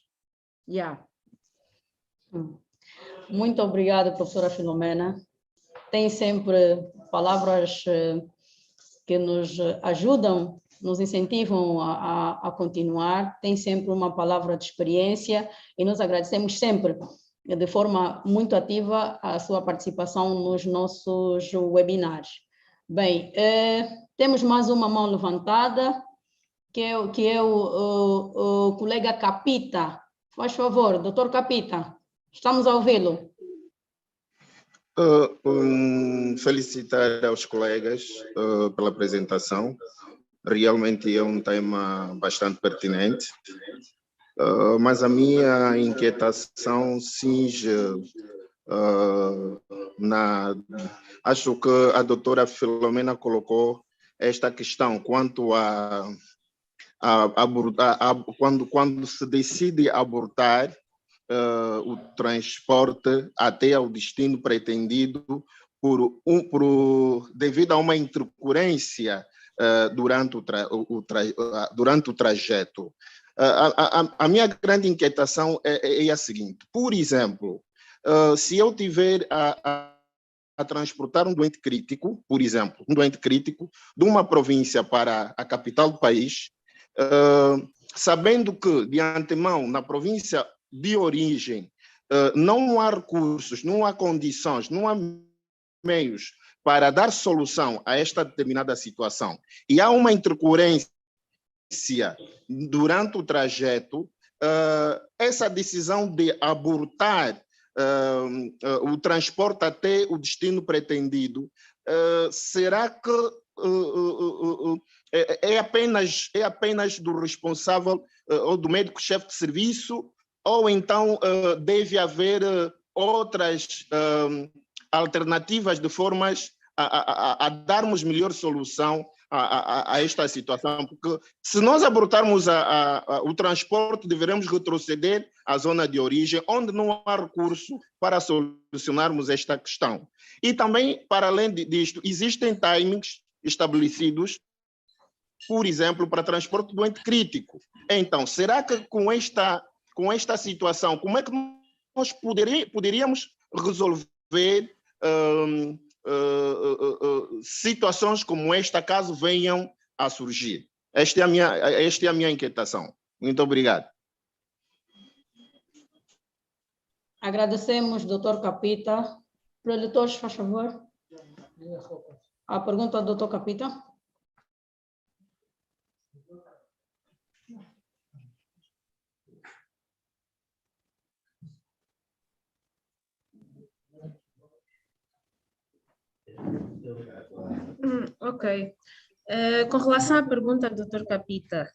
Muito obrigada, professora Filomena. Tem sempre palavras que nos ajudam, nos incentivam a continuar, tem sempre uma palavra de experiência e nós agradecemos sempre, de forma muito ativa, a sua participação nos nossos webinars. Bem, temos mais uma mão levantada, que é o colega Capita. Faz favor, doutor Capita, estamos a ouvi-lo. Felicitar aos colegas pela apresentação. Realmente é um tema bastante pertinente, mas a minha inquietação cinge acho que a doutora Filomena colocou esta questão quanto quando se decide abortar o transporte até ao destino pretendido devido a uma intercorrência durante o trajeto. A minha grande inquietação é a seguinte: por exemplo, se eu tiver a transportar um doente crítico, por exemplo, de uma província para a capital do país, sabendo que, de antemão, na província de origem, não há recursos, não há condições, não há meios para dar solução a esta determinada situação, e há uma intercorrência durante o trajeto, essa decisão de abortar o transporte até o destino pretendido, será que é apenas do responsável ou do médico-chefe de serviço, ou então deve haver outras alternativas de formas a darmos melhor solução a esta situação? Porque se nós abortarmos o transporte, deveremos retroceder à zona de origem, onde não há recurso para solucionarmos esta questão. E também, para além disto, existem timings estabelecidos, por exemplo, para transporte de doente crítico. Então, será que com esta situação, como é que nós poderíamos resolver situações como esta, caso venham a surgir? Esta é a minha inquietação. Muito obrigado. Agradecemos, doutor Capita. Produtores, faz favor. A pergunta do doutor Capita. Ok. Com relação à pergunta do Dr. Capita,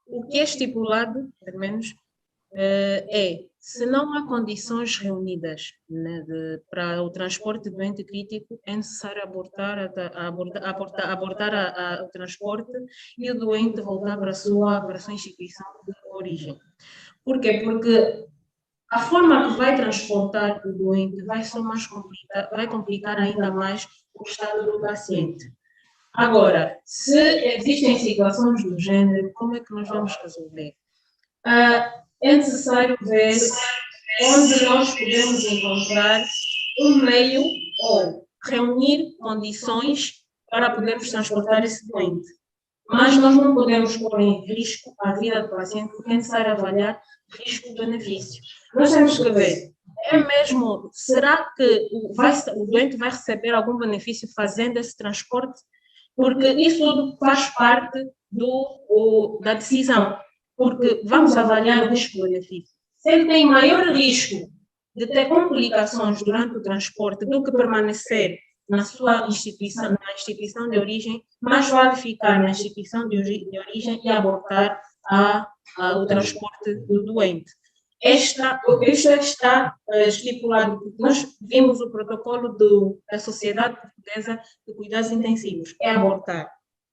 o que é estipulado, pelo menos, se não há condições reunidas, né, para o transporte de doente crítico, é necessário abortar o transporte e o doente voltar para a sua instituição de origem. Por quê? Porque a forma que vai transportar o doente vai complicar ainda mais o estado do paciente. Agora, se existem situações do gênero, como é que nós vamos resolver? É necessário ver onde nós podemos encontrar um meio ou reunir condições para podermos transportar esse doente. Mas nós não podemos pôr em risco a vida do paciente, porque é necessário avaliar risco-benefício. Nós temos que ver, será que o doente vai receber algum benefício fazendo esse transporte? Porque isso tudo faz parte da decisão, porque vamos avaliar o risco-benefício. Se ele tem maior risco de ter complicações durante o transporte do que permanecer na sua instituição, na instituição de origem, mais vale ficar na instituição de origem e abortar o transporte do doente. Isto está estipulado, porque nós vimos o protocolo da Sociedade Portuguesa de Cuidados Intensivos, é abortar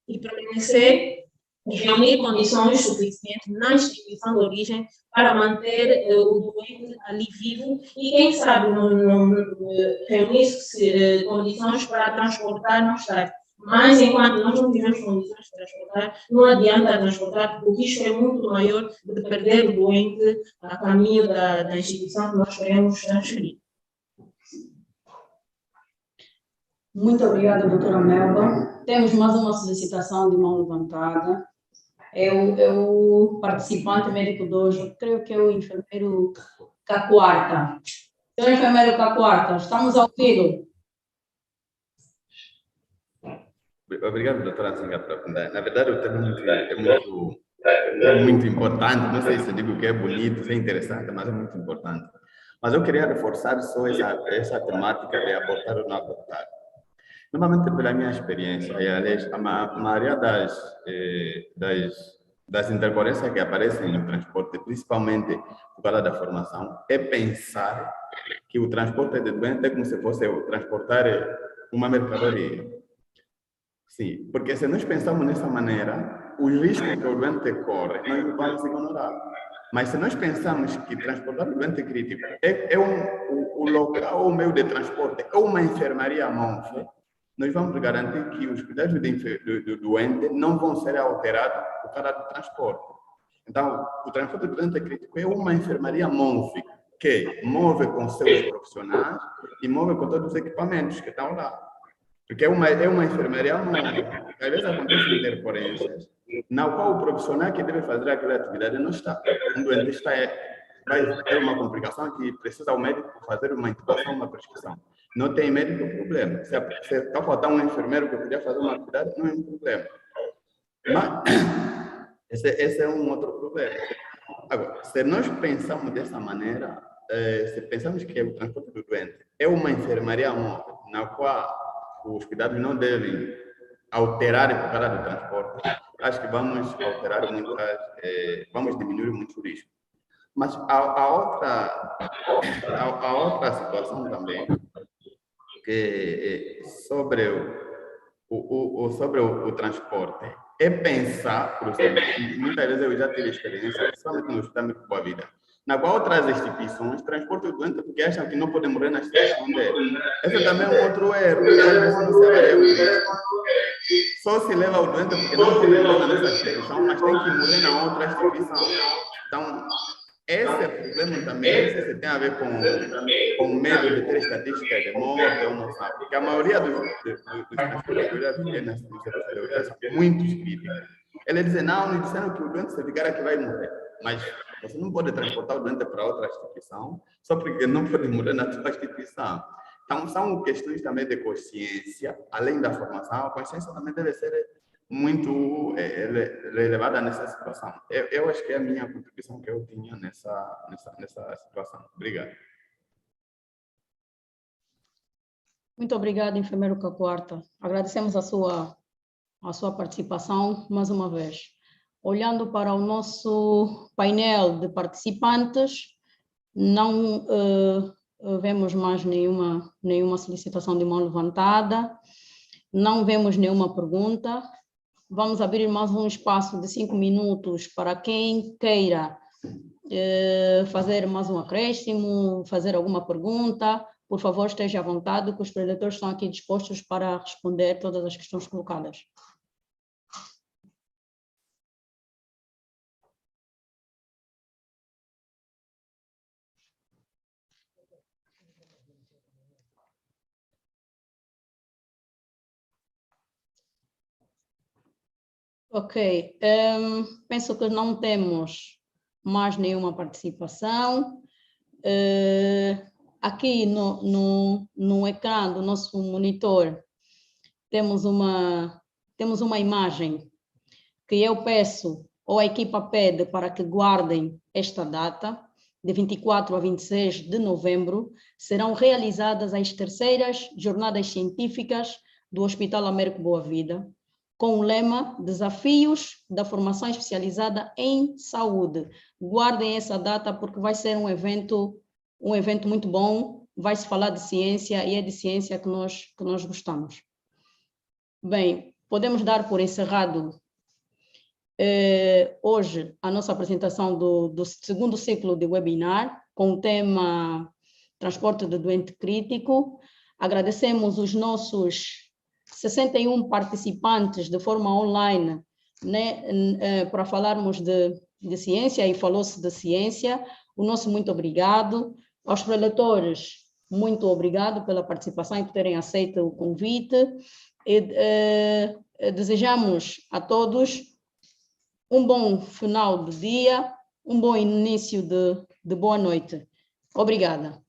e permanecer e reunir condições suficientes na instituição de origem para manter o doente ali vivo e, quem sabe, reunir condições para transportar mais tarde. Mas, enquanto nós não tivermos condições de transportar, não adianta transportar, porque o risco é muito maior de perder o doente a caminho da instituição que nós queremos transferir. Muito obrigada, doutora Melba. Temos mais uma solicitação de mão levantada. É o participante médico de hoje, creio que é o enfermeiro Cacoarta. Senhor enfermeiro Cacoarta, estamos ao vivo. Obrigado, doutora Zinga, por aprender. Na verdade, o tema é muito importante. Não sei se eu digo que é bonito, se é interessante, mas é muito importante. Mas eu queria reforçar só essa temática de abortar ou não abortar. Normalmente, pela minha experiência, e aliás, a maioria das intercorrências que aparecem no transporte, principalmente por causa da formação, é pensar que o transporte de doente é como se fosse transportar uma mercadoria. Sim, porque se nós pensamos dessa maneira, o risco que o doente corre não vamos ignorar. Mas se nós pensamos que transportar o doente crítico o local ou o meio de transporte é uma enfermaria móvel, nós vamos garantir que os cuidados do doente não vão ser alterados por causa do transporte. Então, o transporte do doente crítico é uma enfermaria móvel, que move com seus profissionais e move com todos os equipamentos que estão lá. Porque é uma enfermaria nova. Às vezes acontecem intercorrências, na qual o profissional que deve fazer aquela atividade não está. Um doente vai ter uma complicação que precisa o médico fazer uma intubação, uma prescrição. Não tem médico, problema. Se está faltando um enfermeiro que podia fazer uma atividade, não é um problema. Mas esse é um outro problema. Agora, se nós pensamos dessa maneira, se pensamos que o transporte do doente é uma enfermaria móvel, na qual os cuidados não devem alterar por causa do transporte, acho que vamos alterar muito, vamos diminuir muito o risco. Mas a outra situação também, que sobre o transporte, é pensar, por exemplo, muitas vezes eu já tive experiência, principalmente no Hospital Médico Boa Vida, na qual outras instituições transportam o doente porque acham que não podem morrer na instituição dele. Esse também é um outro erro, porque às vezes não se avalia o risco. Só se leva o doente porque não pode morrer nessa instituição, mas tem que morrer na outra instituição. Então, esse problema também, não sei se tem a ver com medo de ter estatísticas de morte ou não sabe, porque a maioria dos transportes que eu já vi nessa instituição são muito críticos. Eles dizem, não, disseram que o doente se ficar aqui vai morrer, mas você não pode transportar o doente para outra instituição só porque não pode morrer na sua instituição. Então, são questões também de consciência, além da formação, a consciência também deve ser muito relevada nessa situação. Eu acho que é a minha contribuição que eu tinha nessa situação. Obrigado. Muito obrigada, enfermeiro Cacoarta. Agradecemos a sua participação mais uma vez. Olhando para o nosso painel de participantes, não vemos mais nenhuma solicitação de mão levantada, não vemos nenhuma pergunta. Vamos abrir mais um espaço de 5 minutos para quem queira fazer mais um acréscimo, fazer alguma pergunta. Por favor, esteja à vontade, que os preletores estão aqui dispostos para responder todas as questões colocadas. Ok, penso que não temos mais nenhuma participação. Aqui no ecrã do nosso monitor temos uma imagem que eu peço, ou a equipa pede, para que guardem esta data, de 24 a 26 de novembro, serão realizadas as terceiras jornadas científicas do Hospital Américo Boa Vida, com o lema Desafios da Formação Especializada em Saúde. Guardem essa data porque vai ser um evento muito bom, vai se falar de ciência e é de ciência que nós gostamos. Bem, podemos dar por encerrado hoje a nossa apresentação do segundo ciclo de webinar com o tema Transporte de Doente Crítico. Agradecemos os nossos 61 participantes de forma online, né, para falarmos de ciência, e falou-se de ciência. O nosso muito obrigado. Aos preletores, muito obrigado pela participação e por terem aceito o convite. E, desejamos a todos um bom final do dia, um bom início de boa noite. Obrigada.